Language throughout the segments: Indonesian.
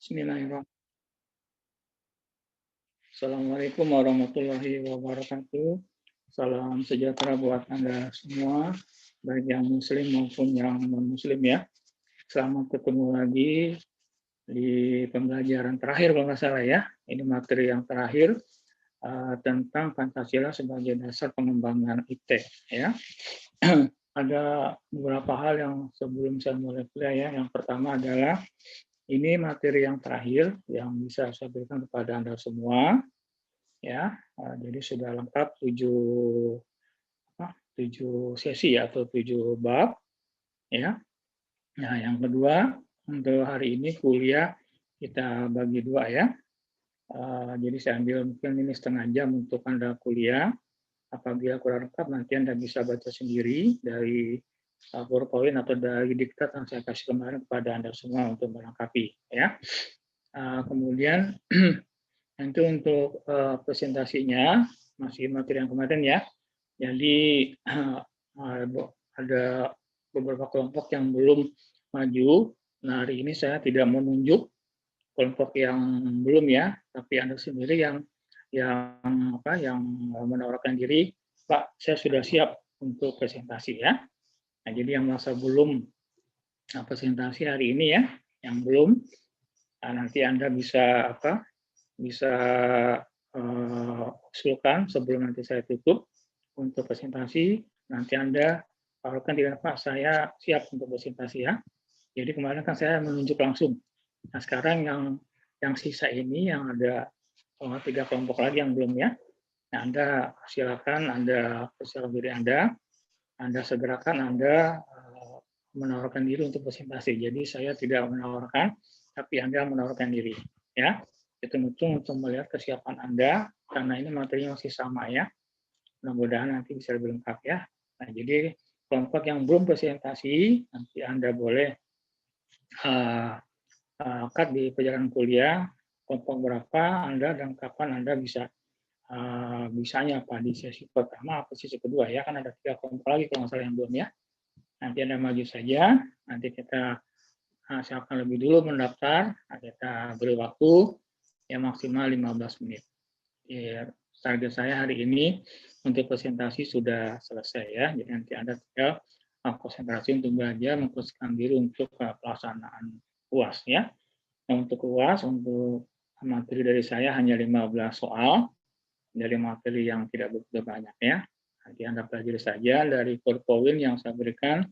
Bismillahirrahmanirrahim. Assalamualaikum warahmatullahi wabarakatuh. Salam sejahtera buat Anda semua, baik yang muslim maupun yang non-muslim ya. Selamat ketemu lagi di pembelajaran terakhir kalau nggak salah ya. Ini materi yang terakhir tentang Pancasila sebagai dasar pengembangan IT ya. Ada beberapa hal yang sebelum saya mulai kuliah ya. Yang pertama adalah ini materi yang terakhir yang bisa saya berikan kepada Anda semua. Ya, jadi sudah lengkap 7 sesi atau 7 bab ya. Nah, yang kedua untuk hari ini kuliah kita bagi dua ya. Jadi saya ambil mungkin ini setengah jam untuk Anda kuliah. Apabila kurang lengkap nanti Anda bisa baca sendiri dari PowerPoint atau dari diktat yang saya kasih kemarin kepada Anda semua untuk melengkapi ya. Kemudian nanti untuk presentasinya masih materi yang kemarin ya. Jadi ada beberapa kelompok yang belum maju. Nah, hari ini saya tidak menunjuk kelompok yang belum ya, tapi Anda sendiri yang menawarkan diri, Pak, saya sudah siap untuk presentasi ya. Nah, jadi yang merasa belum presentasi hari ini ya, yang belum, nanti Anda bisa bisa usulkan sebelum nanti saya tutup untuk presentasi. Nanti Anda tawarkan di Pak, saya siap untuk presentasi ya. Jadi kemarin kan saya menunjuk langsung. Nah, sekarang yang sisa ini yang ada 3 kelompok lagi yang belum ya. Nah, Anda silakan Anda persilakan diri Anda segerakan Anda menawarkan diri untuk presentasi. Jadi saya tidak menawarkan, tapi Anda menawarkan diri ya. Hitung-hitung untuk melihat kesiapan Anda karena ini materinya masih sama ya. Mudah-mudahan nanti bisa lebih lengkap ya. Nah, jadi kelompok yang belum presentasi nanti Anda boleh cut di perjalanan kuliah kelompok berapa Anda dan kapan Anda bisa bisanya apa di sesi pertama atau sesi kedua ya, kan ada 3 kelompok lagi kalau nggak salah yang belum ya. Nanti Anda maju saja, nanti kita silakan lebih dulu mendaftar, kita beri waktu yang maksimal 15 menit. Ya, target saya hari ini untuk presentasi sudah selesai ya, jadi nanti Anda tinggal konsentrasi untuk belajar, mempersiapkan diri untuk pelaksanaan UAS ya. Nah, untuk UAS, untuk materi dari saya hanya 15 soal, dari materi yang tidak begitu banyak ya. Nanti Anda pelajari saja dari PowerPoint yang saya berikan,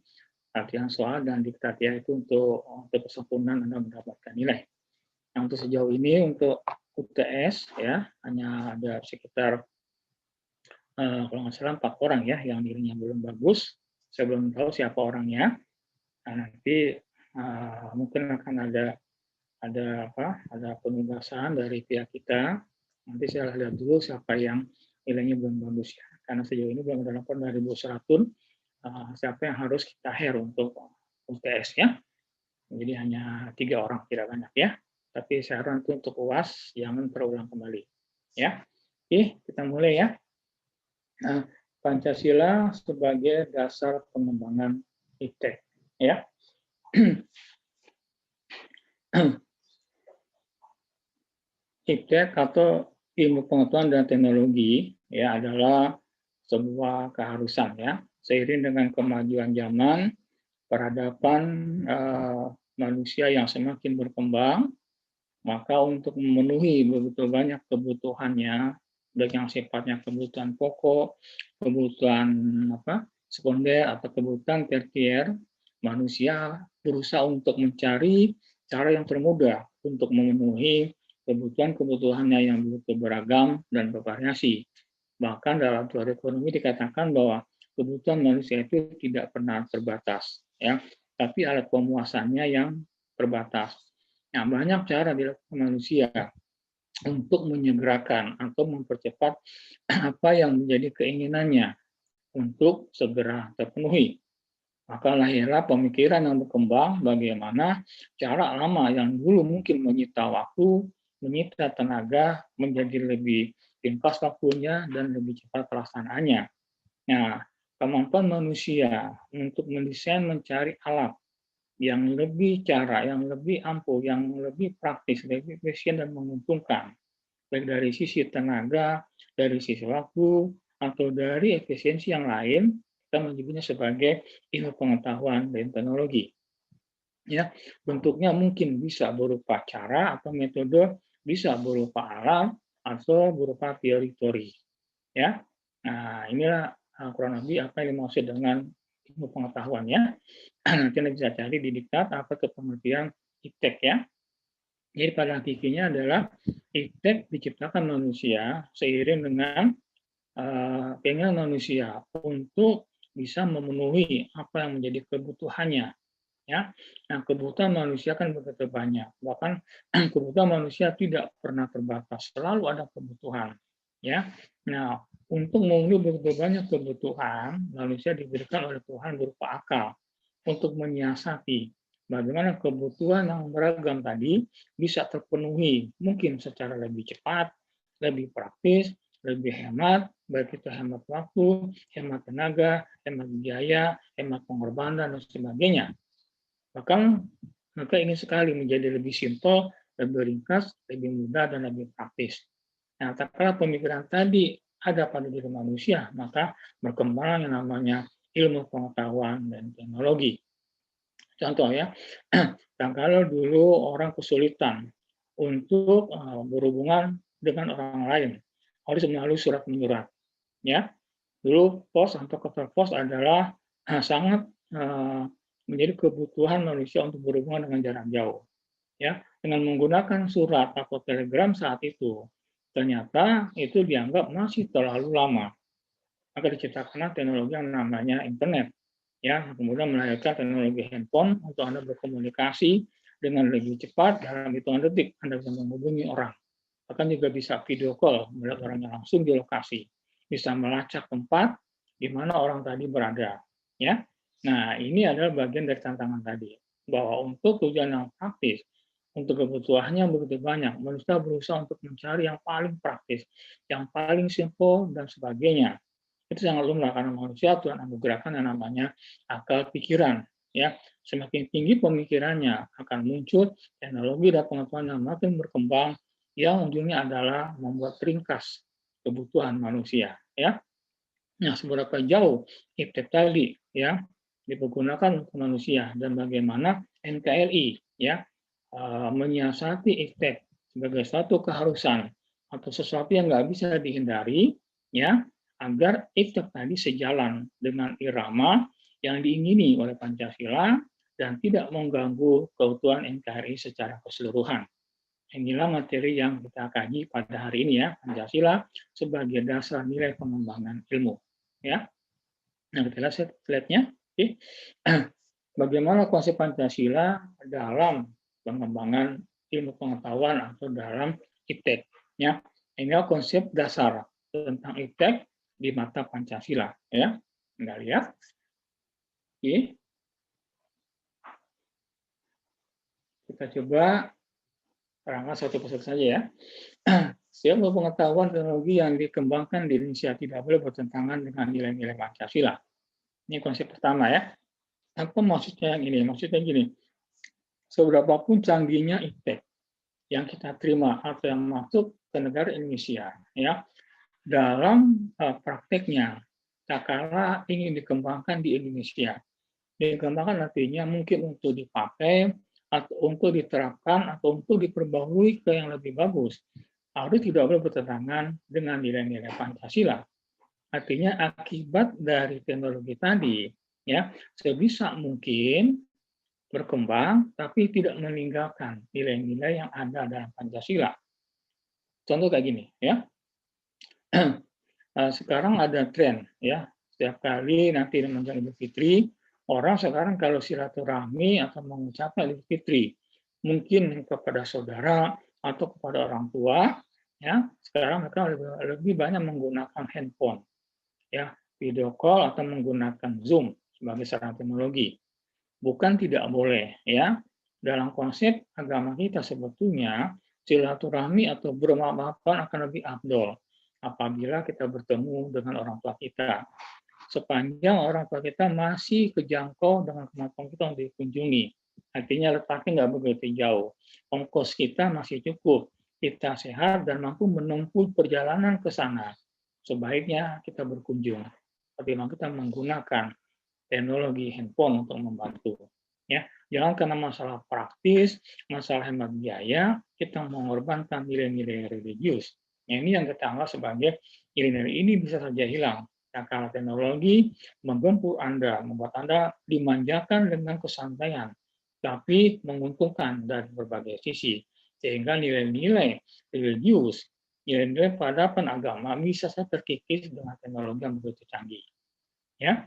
latihan soal dan diktat ya, itu untuk kesempurnaan Anda mendapatkan nilai. Nah, untuk sejauh ini untuk UTS ya, hanya ada sekitar kalau nggak salah 4 orang ya yang nilainya belum bagus. Saya belum tahu siapa orangnya. Nah, nanti mungkin akan ada penugasan dari pihak kita. Nanti saya lihat dulu siapa yang nilainya belum bagus ya. Karena sejauh ini belum ada laporan dari Bu Seratun siapa yang harus kita hire untuk UTS ya. Jadi hanya 3 orang, tidak banyak ya. Tapi saya harap untuk UAS jangan terulang kembali. Ya. Oke, kita mulai ya. Nah, Pancasila sebagai dasar pengembangan IT ya. IT atau ilmu pengetahuan dan teknologi ya adalah sebuah keharusan ya. Seiring dengan kemajuan zaman, peradaban manusia yang semakin berkembang, maka untuk memenuhi begitu banyak kebutuhannya, baik yang sifatnya kebutuhan pokok, kebutuhan sekunder atau kebutuhan tersier, manusia berusaha untuk mencari cara yang termudah untuk memenuhi kebutuhan-kebutuhannya yang begitu beragam dan bervariasi. Bahkan dalam teori ekonomi dikatakan bahwa kebutuhan manusia itu tidak pernah terbatas, ya, tapi alat pemuasannya yang terbatas. Nah, banyak cara dilakukan manusia untuk menyegerakan atau mempercepat apa yang menjadi keinginannya untuk segera terpenuhi. Maka lahirlah pemikiran yang berkembang bagaimana cara lama yang dulu mungkin menyita waktu, menyita tenaga, menjadi lebih ringkas waktunya dan lebih cepat pelaksanaannya. Nah, kemampuan manusia untuk mendesain mencari alat yang lebih cara, yang lebih ampuh, yang lebih praktis, lebih efisien dan menguntungkan, baik dari sisi tenaga, dari sisi waktu, atau dari efisiensi yang lain, kita menyebutnya sebagai ilmu pengetahuan dan teknologi. Ya, bentuknya mungkin bisa berupa cara atau metode, bisa berupa alat atau berupa teori-teori. Ya, nah inilah kurang lebih apa yang dimaksud dengan ilmu pengetahuan ya. Nanti Anda bisa cari di diktat apa itu pengertian iptek ya. Jadi pada hakikatnya adalah iptek diciptakan manusia seiring dengan keinginan manusia untuk bisa memenuhi apa yang menjadi kebutuhannya ya. Nah, kebutuhan manusia kan begitu banyak. Bahkan kebutuhan manusia tidak pernah terbatas, selalu ada kebutuhan ya. Nah, untuk memenuhi begitu banyak kebutuhan, manusia diberikan oleh Tuhan berupa akal untuk menyiasati bagaimana kebutuhan yang beragam tadi bisa terpenuhi, mungkin secara lebih cepat, lebih praktis, lebih hemat, baik itu hemat waktu, hemat tenaga, hemat biaya, hemat pengorbanan, dan sebagainya. Bahkan mereka ingin sekali menjadi lebih simpel, lebih ringkas, lebih mudah, dan lebih praktis. Nah, tatkala pemikiran tadi ada pada diri manusia, maka berkembang yang namanya ilmu pengetahuan dan teknologi. Contoh ya, dan kalau dulu orang kesulitan untuk berhubungan dengan orang lain, harus melalui surat menyurat. Ya, dulu pos atau kantor pos adalah sangat menjadi kebutuhan manusia untuk berhubungan dengan jarak jauh. Ya, dengan menggunakan surat atau telegram saat itu, ternyata itu dianggap masih terlalu lama. Maka diciptakanlah teknologi yang namanya internet. Ya, kemudian melahirkan teknologi handphone untuk Anda berkomunikasi dengan lebih cepat dalam hitungan detik. Anda bisa menghubungi orang. Bahkan juga bisa video call melihat orangnya langsung di lokasi. Bisa melacak tempat di mana orang tadi berada. Ya, nah ini adalah bagian dari tantangan tadi. Bahwa untuk tujuan yang praktis, untuk kebutuhannya yang begitu banyak, manusia berusaha untuk mencari yang paling praktis, yang paling simple, dan sebagainya. Itu sangat lumrah karena manusia Tuhan anugerahkan yang namanya akal pikiran. Ya, semakin tinggi pemikirannya akan muncul teknologi dan pengetahuan yang makin berkembang yang ujungnya adalah membuat ringkas kebutuhan manusia. Ya, nah seberapa jauh iptek tadi ya dipergunakan untuk manusia dan bagaimana NKRI ya menyiasati iptek sebagai suatu keharusan atau sesuatu yang nggak bisa dihindari ya agar iptek tadi sejalan dengan irama yang diingini oleh Pancasila dan tidak mengganggu keutuhan NKRI secara keseluruhan. Inilah materi yang kita kaji pada hari ini ya, Pancasila sebagai dasar nilai pengembangan ilmu. Ya, nah kita lihat slide-nya. Oke. Bagaimana konsep Pancasila dalam pengembangan ilmu pengetahuan atau dalam iptek. Ya, inilah konsep dasar tentang iptek di mata Pancasila. Ya, Anda lihat. Oke. Kita coba terangkan satu persatu saja ya. Ilmu pengetahuan teknologi yang dikembangkan di Indonesia tidak boleh bertentangan dengan nilai-nilai Pancasila. Ini konsep pertama ya. Apa maksudnya yang ini? Maksudnya gini, seberapapun canggihnya iptek yang kita terima atau yang masuk ke negara Indonesia, ya dalam prakteknya, tak kala ingin dikembangkan di Indonesia, dikembangkan artinya mungkin untuk dipakai atau untuk diterapkan atau untuk diperbarui ke yang lebih bagus, harus tidak boleh bertentangan dengan nilai-nilai Pancasila. Artinya akibat dari teknologi tadi, ya sebisa mungkin berkembang tapi tidak meninggalkan nilai-nilai yang ada dalam Pancasila. Contoh kayak gini, ya. Sekarang ada tren, ya. Setiap kali nanti menjelang Idul Fitri, orang sekarang kalau silaturahmi atau mengucapkan Idul Fitri, mungkin kepada saudara atau kepada orang tua, ya. Sekarang mereka lebih banyak menggunakan handphone, ya, video call atau menggunakan Zoom sebagai sarana teknologi. Bukan tidak boleh, ya. Dalam konsep agama kita sebetulnya silaturahmi atau bermaaf-maafan akan lebih afdol apabila kita bertemu dengan orang tua kita. Sepanjang orang tua kita masih kejangkau dengan kemampuan kita untuk dikunjungi. Artinya letaknya nggak begitu jauh. Ongkos kita masih cukup. Kita sehat dan mampu menempuh perjalanan ke sana. Sebaiknya kita berkunjung. Tapi memang kita menggunakan teknologi handphone untuk membantu. Ya, jangan karena masalah praktis, masalah hemat biaya, kita mengorbankan nilai-nilai religius. Nah, ini yang kita anggap sebagai nilai-nilai ini bisa saja hilang. Nah, karena teknologi menggempur Anda, membuat Anda dimanjakan dengan kesantaian, tapi menguntungkan dari berbagai sisi. Sehingga nilai-nilai religius, nilai-nilai peradaban agama bisa saja terkikis dengan teknologi yang begitu canggih. Ya,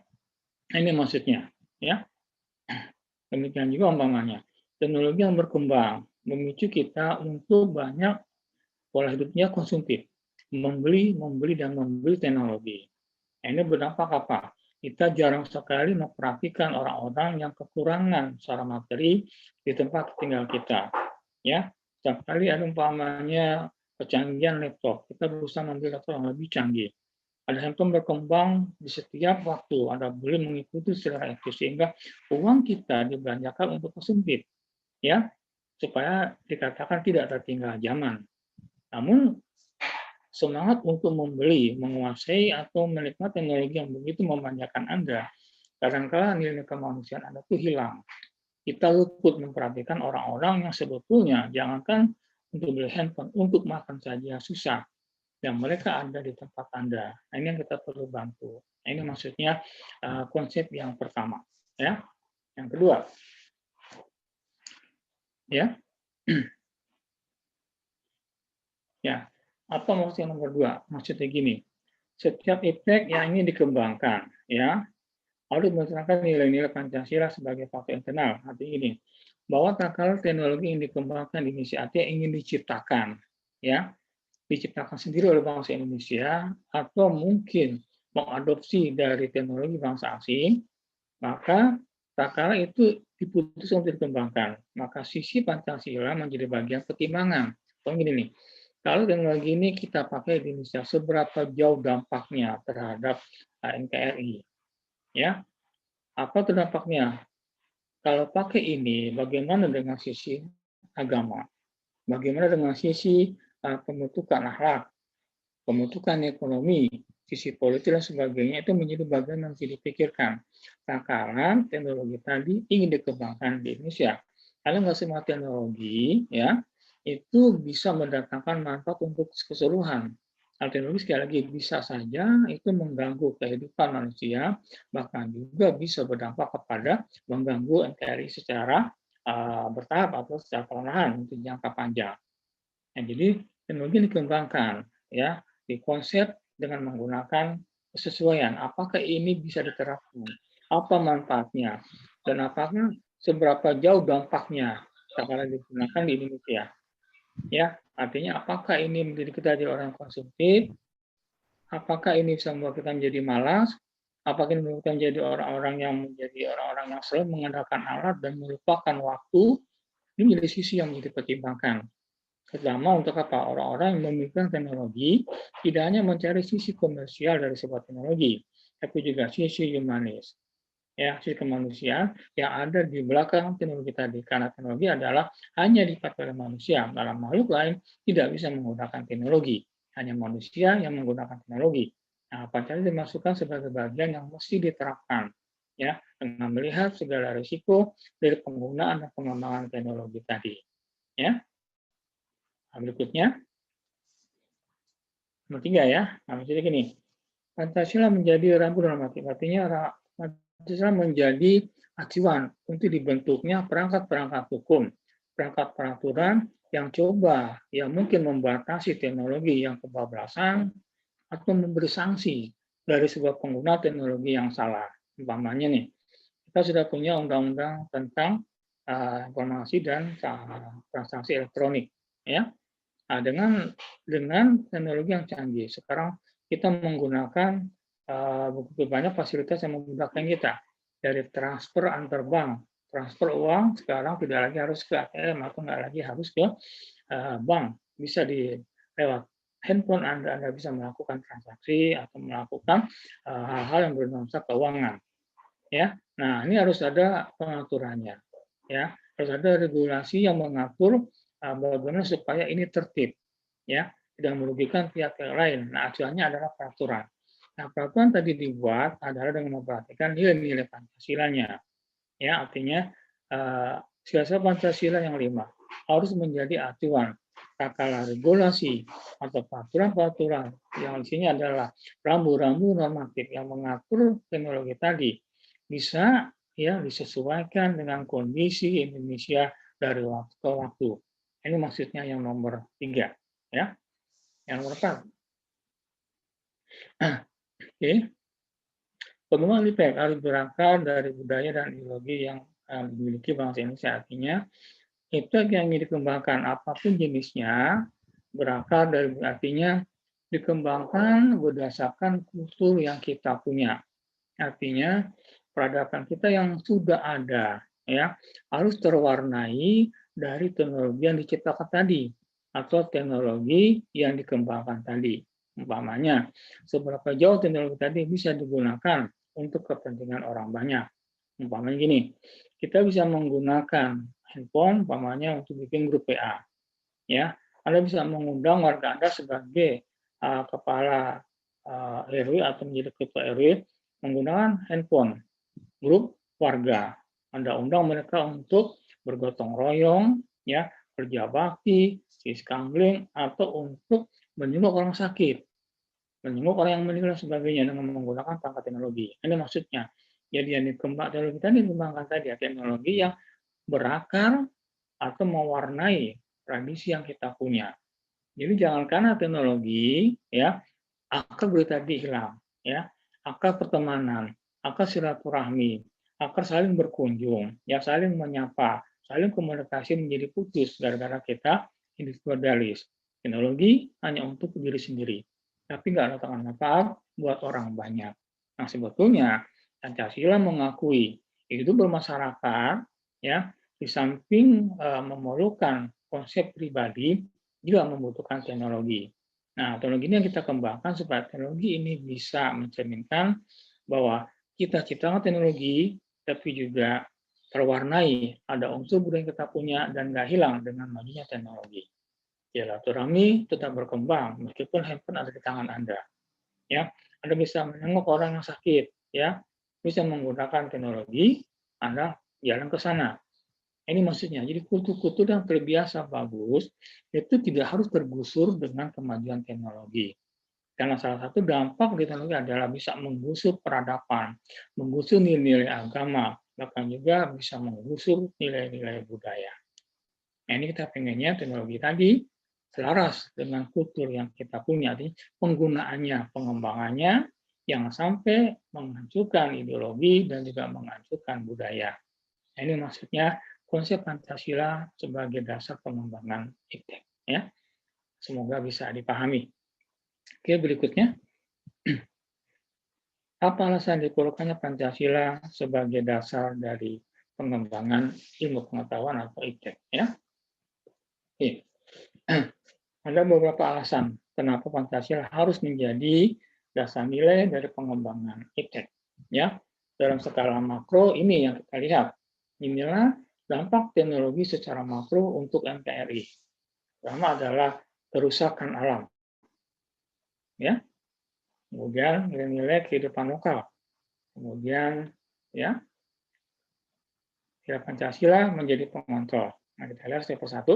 ini maksudnya. Ya, demikian juga umpamanya. Teknologi yang berkembang memicu kita untuk banyak pola hidupnya konsumtif. Membeli, membeli, dan membeli teknologi. Nah, ini berdampak apa? Kita jarang sekali memperhatikan orang-orang yang kekurangan secara materi di tempat tinggal kita. Ya, setiap kali ada umpamanya kecanggihan laptop, kita berusaha membeli laptop yang lebih canggih. Ada handphone berkembang di setiap waktu, Anda boleh mengikuti secara aktif sehingga uang kita dibelanjakan untuk konsumtif, ya, supaya dikatakan tidak tertinggal zaman. Namun semangat untuk membeli, menguasai atau menikmati teknologi yang begitu memanjakan Anda, kadang-kala nilai kemanusiaan Anda itu hilang. Kita luput memperhatikan orang-orang yang sebetulnya jangankan untuk beli handphone, untuk makan saja susah yang mereka ada di tempat Anda. Nah, ini yang kita perlu bantu. Nah, ini maksudnya konsep yang pertama. Ya, yang kedua, ya, ya. Apa maksud yang nomor dua? Maksudnya gini, setiap iptek yang ingin dikembangkan, ya, harus berdasarkan nilai-nilai Pancasila sebagai faktor internal. Artinya ini, bahwa tak kalah teknologi yang dikembangkan di Indonesia artinya ingin diciptakan, ya, diciptakan sendiri oleh bangsa Indonesia atau mungkin mengadopsi dari teknologi bangsa asing, maka tak kala itu diputuskan untuk dikembangkan. Maka sisi Pancasila menjadi bagian pertimbangan. Soalnya gini nih, kalau teknologi ini kita pakai di Indonesia, seberapa jauh dampaknya terhadap NKRI? Ya, apa dampaknya? Kalau pakai ini, bagaimana dengan sisi agama? Bagaimana dengan sisi pembentukan akhlak, pembentukan ekonomi, sisi politik dan sebagainya itu menjadi bagian yang harus dipikirkan. Nah, karena teknologi tadi ingin dikembangkan di Indonesia. Kalau nggak semua teknologi, ya, itu bisa mendatangkan manfaat untuk keseluruhan. Teknologi sekali lagi bisa saja itu mengganggu kehidupan manusia, bahkan juga bisa berdampak kepada mengganggu NKRI secara bertahap atau secara perlahan untuk jangka panjang. Nah, jadi teknologi dikembangkan, ya, dikonsep dengan menggunakan kesesuaian. Apakah ini bisa diterapkan? Apa manfaatnya? Dan apakah seberapa jauh dampaknya kalau digunakan di Indonesia? Ya, artinya apakah ini menjadi kita jadi orang konsumtif? Apakah ini bisa membuat kita menjadi malas? Apakah ini membuat kita menjadi orang-orang yang selalu mengandalkan alat dan melupakan waktu? Ini menjadi sisi yang menjadi pertimbangan. Terutama untuk apa? Orang-orang yang memikirkan teknologi tidak hanya mencari sisi komersial dari sebuah teknologi, tapi juga sisi humanis, ya, sisi kemanusiaan yang ada di belakang teknologi tadi. Karena teknologi adalah hanya dipakai oleh manusia, dalam makhluk lain tidak bisa menggunakan teknologi. Hanya manusia yang menggunakan teknologi. Nah, Pancasila dimasukkan sebagai bagian yang mesti diterapkan, ya, dengan melihat segala risiko dari penggunaan dan pengembangan teknologi tadi. Ya, nah, berikutnya. Nomor tiga ya, nah, maksudnya gini, Pancasila menjadi rambu normatif, artinya Pancasila menjadi acuan untuk dibentuknya perangkat-perangkat hukum, perangkat peraturan yang coba, yang mungkin membatasi teknologi yang kebablasan atau memberi sanksi dari sebuah pengguna teknologi yang salah. Umpamanya nih, kita sudah punya undang-undang tentang informasi dan transaksi elektronik, ya. Nah, dengan teknologi yang canggih, sekarang kita menggunakan begitu banyak fasilitas yang memudahkan kita dari transfer antar bank, transfer uang sekarang tidak lagi harus ke ATM atau nggak lagi harus ke bank, bisa lewat handphone Anda bisa melakukan transaksi atau melakukan hal-hal yang bernuansa keuangan. Ya, nah ini harus ada pengaturannya. Ya, Harus ada regulasi yang mengatur bagaimana supaya ini tertib, ya, tidak merugikan pihak yang lain. Nah, acuannya adalah peraturan. Nah, peraturan tadi dibuat adalah dengan memperhatikan nilai-nilai Pancasilanya, ya, artinya sila Pancasila yang 5 harus menjadi acuan. Tak kalah regulasi atau peraturan-peraturan yang di sini adalah rambu-rambu normatif yang mengatur teknologi tadi bisa ya disesuaikan dengan kondisi Indonesia dari waktu ke waktu. Ini maksudnya yang nomor 3, ya. Yang nomor 4. Oke. Pengembangan IPTEK harus berakar dari budaya dan ideologi yang dimiliki bangsa Indonesia. Artinya, IPTEK yang dikembangkan apapun jenisnya, berakar dari artinya dikembangkan berdasarkan kultur yang kita punya. Artinya, peradaban kita yang sudah ada ya harus terwarnai dari teknologi yang diciptakan tadi atau teknologi yang dikembangkan tadi. Umpamanya, seberapa jauh teknologi tadi bisa digunakan untuk kepentingan orang banyak. Umpamanya gini, kita bisa menggunakan handphone umpamanya untuk bikin grup PA. Ya, Anda bisa mengundang warga Anda sebagai kepala RW atau menjadi ketua RW menggunakan handphone grup warga. Anda undang mereka untuk bergotong royong, ya, kerja bakti, siskambling, atau untuk menjenguk orang sakit, menjenguk orang yang meninggal dan sebagainya dengan menggunakan perangkat teknologi. Ini maksudnya. Jadi yang dikembangkan tadi teknologi yang berakar atau mewarnai tradisi yang kita punya. Jadi jangan karena teknologi, ya, akar budaya tadi hilang, ya, akar pertemanan, akar silaturahmi, akar saling berkunjung, ya, saling menyapa, saling komunikasi menjadi putus gara-gara kita individualis. Teknologi hanya untuk diri sendiri, tapi nggak ada manfaat buat orang banyak. Nah, sebetulnya Pancasila mengakui itu bermasyarakat, ya, di samping memerlukan konsep pribadi, juga membutuhkan teknologi. Nah, teknologi ini yang kita kembangkan supaya teknologi ini bisa mencerminkan bahwa kita ciptakan teknologi, tapi juga terwarnai, ada unsur budaya yang kita punya dan nggak hilang dengan majunya teknologi. Silaturahmi tetap berkembang meskipun handphone ada di tangan Anda. Ya, Anda bisa menengok orang yang sakit, ya, bisa menggunakan teknologi, Anda jalan ke sana. Ini maksudnya, jadi kultur-kultur yang terbiasa bagus itu tidak harus tergusur dengan kemajuan teknologi. Karena salah satu dampak dari teknologi adalah bisa menggusur peradaban, menggusur nilai-nilai agama, bahkan juga bisa menggusur nilai-nilai budaya. Nah, ini kita pengennya teknologi tadi selaras dengan kultur yang kita punya, penggunaannya, pengembangannya, yang sampai menghancurkan ideologi dan juga menghancurkan budaya. Nah, ini maksudnya konsep Pancasila sebagai dasar pengembangan IPTEK. Ya, semoga bisa dipahami. Oke, berikutnya. Apa alasan diperlukannya Pancasila sebagai dasar dari pengembangan ilmu pengetahuan atau IPTEK? Ya, oke. Ada beberapa alasan kenapa Pancasila harus menjadi dasar nilai dari pengembangan IPTEK. Ya, dalam skala makro ini yang kita lihat. Inilah dampak teknologi secara makro untuk NKRI. Pertama adalah kerusakan alam. Ya. Kemudian nilai-nilai kehidupan lokal. Kemudian ya, Pancasila menjadi pengontrol. Nah, kita lihat satu persatu.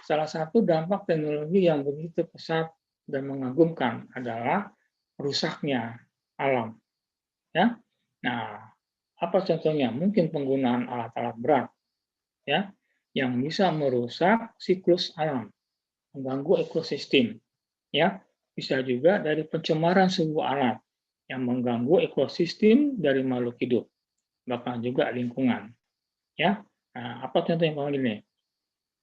Salah satu dampak teknologi yang begitu pesat dan mengagumkan adalah rusaknya alam. Ya. Nah, apa contohnya? Mungkin penggunaan alat-alat berat, ya, yang bisa merusak siklus alam, mengganggu ekosistem, ya. Bisa juga dari pencemaran sebuah alat yang mengganggu ekosistem dari makhluk hidup, bahkan juga lingkungan, ya. Nah, apa contohnya ini?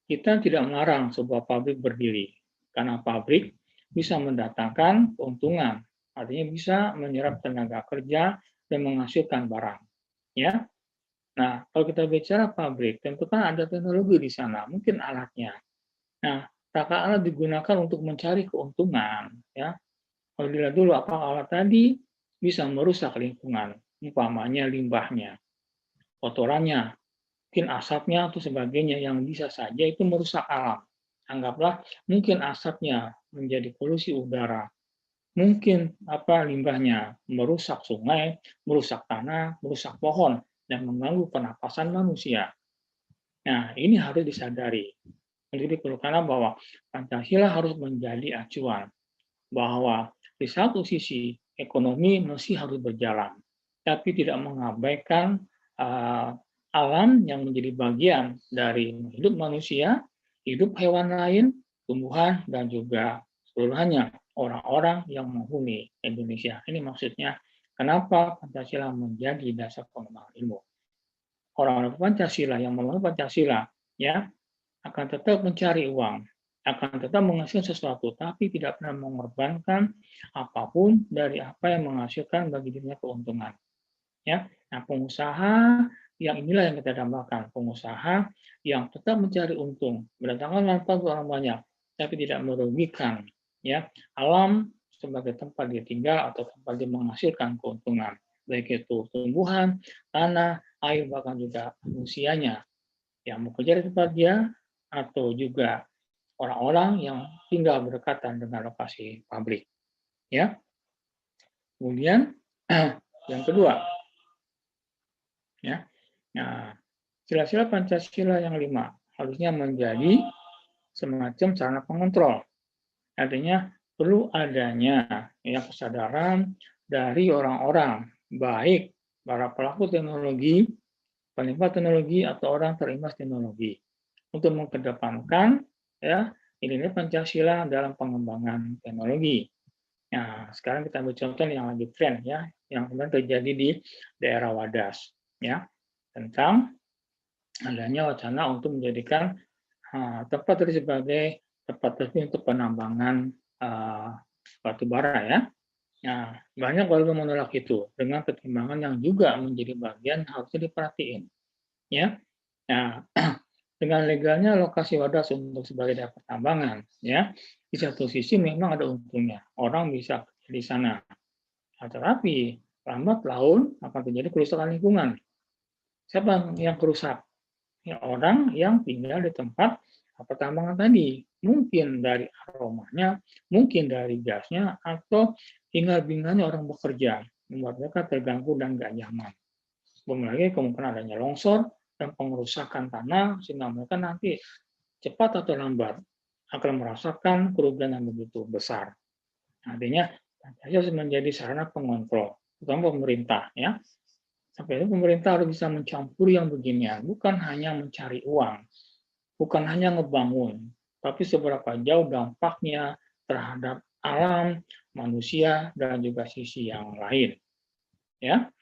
Kita tidak melarang sebuah pabrik berdiri, karena pabrik bisa mendatangkan keuntungan, artinya bisa menyerap tenaga kerja dan menghasilkan barang, ya. Nah, kalau kita bicara pabrik, tentu kan ada teknologi di sana, mungkin alatnya. Nah, apakah alat digunakan untuk mencari keuntungan, ya. Kalau dilihat dulu apakah alat tadi bisa merusak lingkungan, umpamanya limbahnya, kotorannya, mungkin asapnya atau sebagainya yang bisa saja itu merusak alam. Anggaplah mungkin asapnya menjadi polusi udara, mungkin limbahnya merusak sungai, merusak tanah, merusak pohon, dan mengganggu pernapasan manusia. Nah, ini harus disadari. Jadi diperlukan bahwa Pancasila harus menjadi acuan bahwa di satu sisi ekonomi masih harus berjalan, tapi tidak mengabaikan alam yang menjadi bagian dari hidup manusia, hidup hewan lain, tumbuhan, dan juga seluruhnya orang-orang yang menghuni Indonesia. Ini maksudnya kenapa Pancasila menjadi dasar pengembangan ilmu. Orang-orang Pancasila yang memenuhi Pancasila ya akan tetap mencari uang, akan tetap menghasilkan sesuatu, tapi tidak pernah mengorbankan apapun dari apa yang menghasilkan bagi dirinya keuntungan. Ya, nah pengusaha yang inilah yang kita dambakan, pengusaha yang tetap mencari untung, mendatangkan manfaat untuk orang banyak, tapi tidak merugikan ya alam sebagai tempat dia tinggal atau tempat dia menghasilkan keuntungan, baik itu tumbuhan, tanah, air, bahkan juga manusianya yang bekerja di tempat dia atau juga orang-orang yang tinggal berdekatan dengan lokasi pabrik. Ya. Kemudian yang kedua, ya. Nah, sila-sila Pancasila yang 5 harusnya menjadi semacam sarana pengontrol. Artinya perlu adanya ya kesadaran dari orang-orang, baik para pelaku teknologi, penikmat teknologi atau orang terimbas teknologi untuk mengedepankan ya ini Pancasila dalam pengembangan teknologi. Nah, sekarang kita ambil contoh yang lagi tren ya, yang kemarin terjadi di daerah Wadas ya, tentang adanya wacana untuk menjadikan tempat itu sebagai tempat resmi untuk penambangan batu bara ya. Nah, banyak warga menolak itu dengan pertimbangan yang juga menjadi bagian harusnya diperhatiin ya. Nah, dengan legalnya lokasi wadas untuk sebagai daerah pertambangan, ya di satu sisi memang ada untungnya, orang bisa di sana. Nah, tetapi lambat laun akan terjadi kerusakan lingkungan. Siapa yang kerusak? Ya, orang yang tinggal di tempat pertambangan tadi. Mungkin dari aromanya, mungkin dari gasnya, atau hingar-bingarnya orang bekerja, membuat mereka terganggu dan nggak nyaman. Belum lagi kemungkinan adanya longsor dan pengerusakan tanah, sehingga mereka nanti cepat atau lambat akan merasakan kerugian yang begitu besar. Artinya, harus menjadi sarana pengontrol, terutama pemerintah. Ya. Sampai itu pemerintah harus bisa mencampuri yang beginian, bukan hanya mencari uang, bukan hanya ngebangun, tapi seberapa jauh dampaknya terhadap alam, manusia, dan juga sisi yang lain. Ya,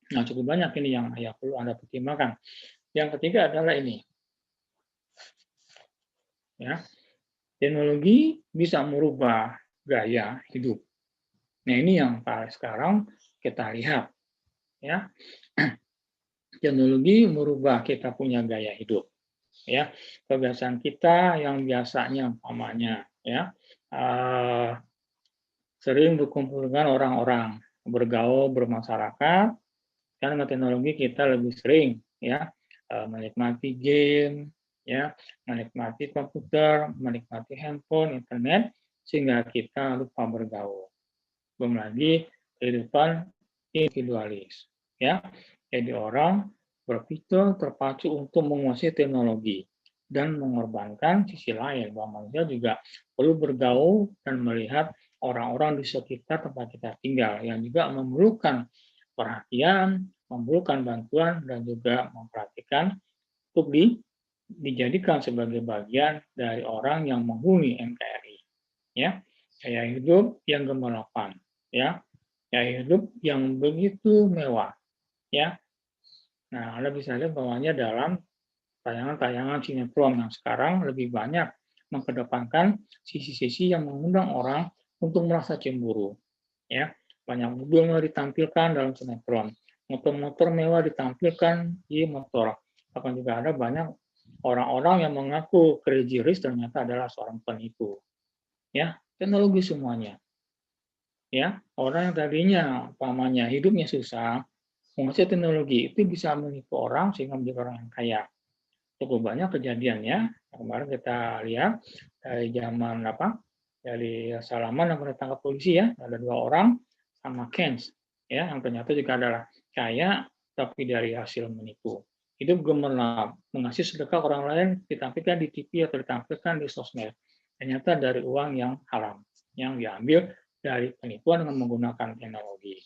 nah cukup banyak ini yang perlu Anda pertimbangkan. Yang ketiga adalah ini, ya, teknologi bisa merubah gaya hidup. Nah ini yang sekarang kita lihat, ya, teknologi merubah kita punya gaya hidup. Ya, kebiasaan kita yang biasanya umpamanya ya sering berkumpul dengan orang-orang, bergaul, bermasyarakat, karena teknologi kita lebih sering ya menikmati game, ya, menikmati komputer, menikmati handphone, internet, sehingga kita lupa bergaul. Belum lagi kehidupan individualis, ya. Jadi orang berpikir terpacu untuk menguasai teknologi dan mengorbankan sisi lain bahwa manusia juga perlu bergaul dan melihat orang-orang di sekitar tempat kita tinggal yang juga memerlukan perhatian, memerlukan bantuan dan juga memperhatikan untuk dijadikan sebagai bagian dari orang yang menghuni NKRI. Ya, gaya hidup yang gemerlapan, ya, gaya hidup yang begitu mewah, ya. Nah, Anda bisa lihat bahwanya dalam tayangan-tayangan sinetron yang sekarang lebih banyak mengedepankan sisi-sisi yang mengundang orang untuk merasa cemburu. Ya, banyak mobil mewah ditampilkan dalam sinetron, motor-motor mewah ditampilkan di motor. Bahkan juga ada banyak orang-orang yang mengaku crazy rich ternyata adalah seorang penipu. Ya, teknologi semuanya. Ya, orang yang tadinya umpamanya hidupnya susah, menguasai teknologi itu bisa menipu orang sehingga menjadi orang yang kaya. Cukup banyak kejadiannya. Kemarin kita lihat dari zaman dari Salaman yang ditangkap polisi ya, ada 2 orang sama Keynes ya, yang ternyata juga adalah kaya tapi dari hasil menipu. Itu gemerlap, mengasih sedekah orang lain ditampilkan di TV atau ditampilkan di sosmed. Ternyata dari uang yang haram, yang diambil dari penipuan dengan menggunakan teknologi.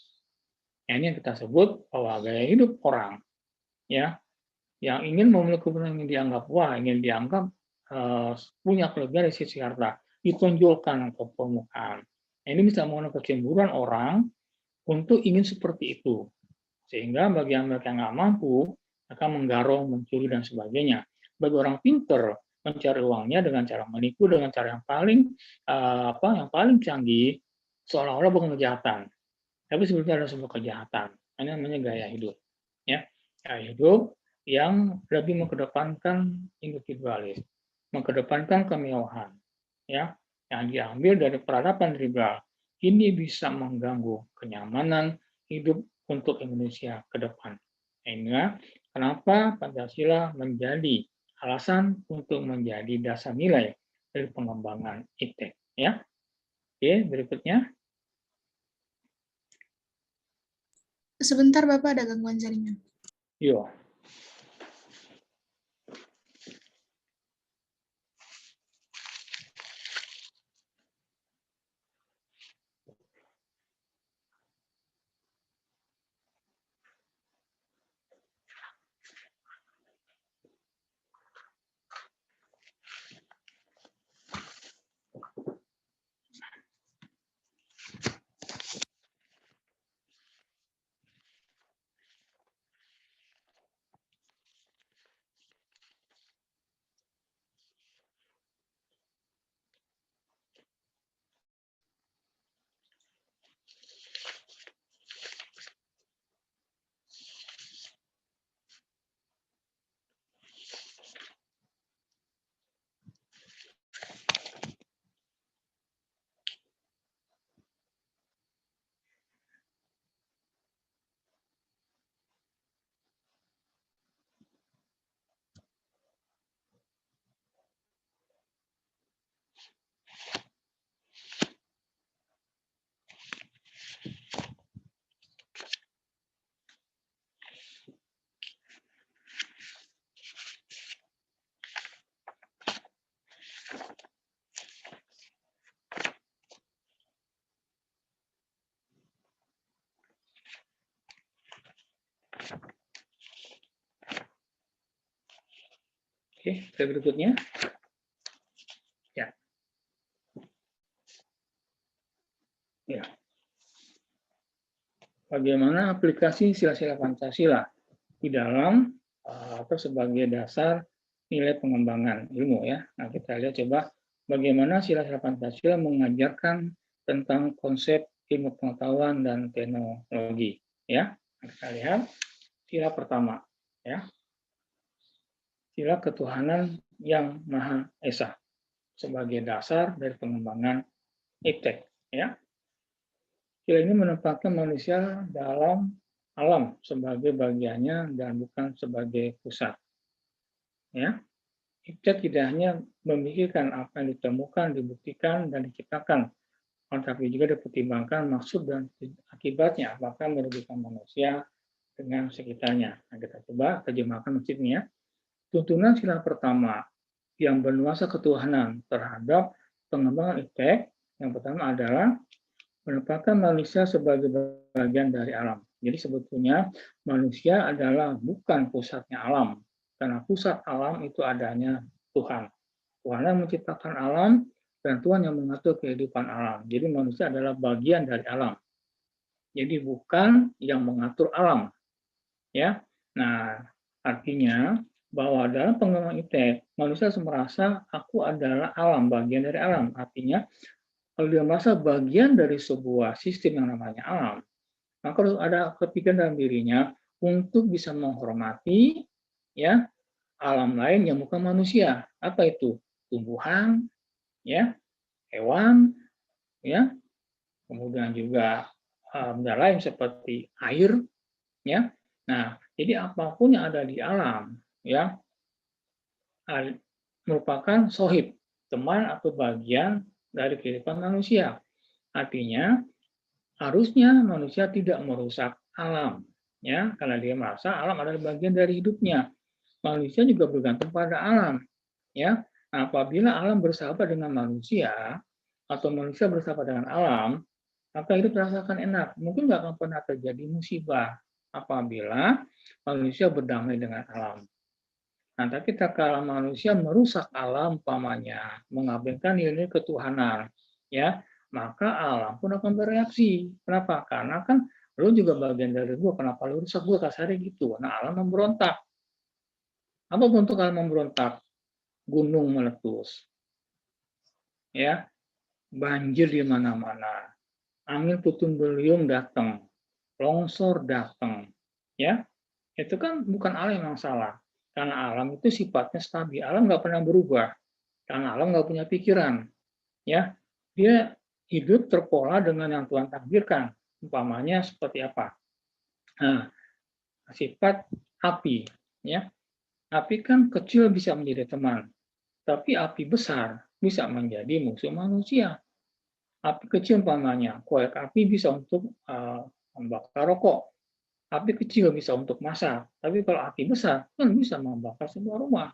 Nah, ini yang kita sebut bahwa gaya hidup orang ya yang ingin memiliki kebenaran yang dianggap ingin dianggap punya kelebihan dari sisi harta, ditonjolkan ke permukaan. Nah, ini bisa menggunakan kecemburuan orang untuk ingin seperti itu. Sehingga bagi mereka yang nggak mampu, akan menggarong, mencuri, dan sebagainya. Bagi orang pinter, mencari uangnya dengan cara menipu, dengan cara yang paling canggih, seolah-olah bukan kejahatan. Tapi sebetulnya ada sebuah kejahatan. Ini namanya gaya hidup. Ya, gaya hidup yang lebih mengedepankan individualis, mengedepankan kemewahan, ya, yang diambil dari peradaban liberal. Ini bisa mengganggu kenyamanan hidup untuk Indonesia ke depan. Sehingga kenapa Pancasila menjadi alasan untuk menjadi dasar nilai dari pengembangan ITE. Ya, oke, berikutnya. Sebentar Bapak, ada gangguan jaringan. Yo. Oke, berikutnya. Ya. Ya. Bagaimana aplikasi sila-sila Pancasila di dalam atau sebagai dasar nilai pengembangan ilmu ya. Nah, kita lihat coba bagaimana sila-sila Pancasila mengajarkan tentang konsep ilmu pengetahuan dan teknologi ya. Nah, kita lihat sila pertama ya. Sila ketuhanan yang Maha Esa sebagai dasar dari pengembangan iptek ya. Sila ini menempatkan manusia dalam alam sebagai bagiannya dan bukan sebagai pusat. Ya, iptek tidak hanya memikirkan apa yang ditemukan, dibuktikan, dan diciptakan, tetapi juga dipertimbangkan maksud dan akibatnya apakah merugikan manusia dengan sekitarnya. Nah, kita coba terjemahkan maksudnya. Tuntunan sila pertama yang bernuansa ketuhanan terhadap pengembangan iptek yang pertama adalah menempatkan manusia sebagai bagian dari alam. Jadi sebetulnya manusia adalah bukan pusatnya alam, karena pusat alam itu adanya Tuhan. Tuhan yang menciptakan alam dan Tuhan yang mengatur kehidupan alam. Jadi manusia adalah bagian dari alam. Jadi bukan yang mengatur alam. Ya. Nah, artinya bahwa dalam pengembangan iptek, manusia merasa aku adalah alam, bagian dari alam. Artinya kalau dia merasa bagian dari sebuah sistem yang namanya alam, maka harus ada kepikiran dalam dirinya untuk bisa menghormati ya alam lain yang bukan manusia. Apa itu? Tumbuhan, ya, hewan, ya, kemudian juga benda lain seperti air, ya, Nah, jadi apapun yang ada di alam, ya, merupakan sohib, teman atau bagian dari kehidupan manusia. Artinya, harusnya manusia tidak merusak alam, ya, karena dia merasa alam adalah bagian dari hidupnya. Manusia juga bergantung pada alam, ya. Nah, apabila alam bersahabat dengan manusia atau manusia bersahabat dengan alam, maka hidup rasakan enak. Mungkin nggak akan pernah terjadi musibah apabila manusia berdamai dengan alam. Nah, tapi tatkala manusia merusak alam, umpamanya mengabaikan nilai ketuhanan, ya, maka alam pun akan bereaksi. Kenapa? Karena kan lu juga bagian dari gua, kenapa lu rusak gua, kasarnya gitu. Nah, alam memberontak. Apa bentuk alam memberontak? Gunung meletus, ya, banjir di mana-mana, angin puting beliung datang, longsor datang, ya. Itu kan bukan alam yang salah. Karena alam itu sifatnya stabil, alam nggak pernah berubah. Karena alam nggak punya pikiran, ya. Dia hidup terpola dengan yang Tuhan takdirkan. Umpamanya seperti apa? Nah, sifat api, ya. Api kan kecil bisa menjadi teman, tapi api besar bisa menjadi musuh manusia. Api kecil umpamanya, korek api bisa untuk membakar rokok. Api kecil bisa untuk masak, tapi kalau api besar kan bisa membakar semua rumah.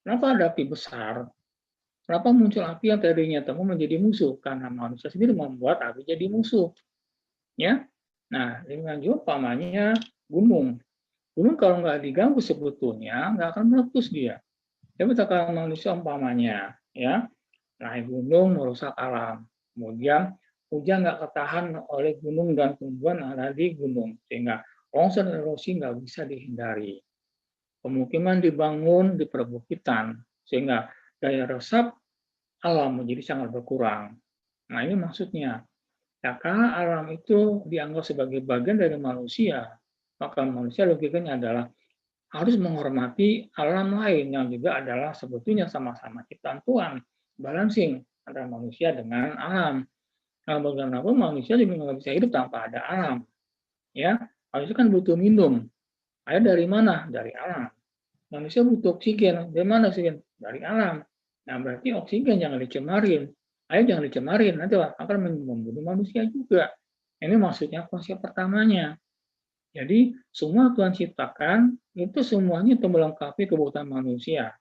Kenapa ada api besar? Kenapa muncul api yang tadinya teman menjadi musuh? Karena manusia sendiri membuat api jadi musuh. Ya, nah dengan juga umpamanya gunung. Gunung kalau nggak diganggu sebetulnya nggak akan meletus dia. Tapi kalau manusia umpamanya, ya, naik gunung merusak alam. Kemudian hujan nggak ketahan oleh gunung dan tumbuhan yang ada di gunung, sehingga longsor dan erosi nggak bisa dihindari. Pemukiman dibangun di perbukitan, sehingga daya resap alam menjadi sangat berkurang. Nah, ini maksudnya. Ya, karena alam itu dianggap sebagai bagian dari manusia, maka manusia logikanya adalah harus menghormati alam lain yang juga adalah sebetulnya sama-sama ciptaan Tuhan, balancing antara manusia dengan alam. Nah, bagaimanapun manusia juga nggak bisa hidup tanpa ada alam. Ya, manusia kan butuh minum. Air dari mana? Dari alam. Manusia butuh oksigen. Dari mana oksigen? Dari alam. Nah, berarti oksigen jangan dicemarin. Air jangan dicemarin. Nanti akan membunuh manusia juga. Ini maksudnya konsep pertamanya. Jadi, semua Tuhan ciptakan, itu semuanya untuk melengkapi kebutuhan manusia.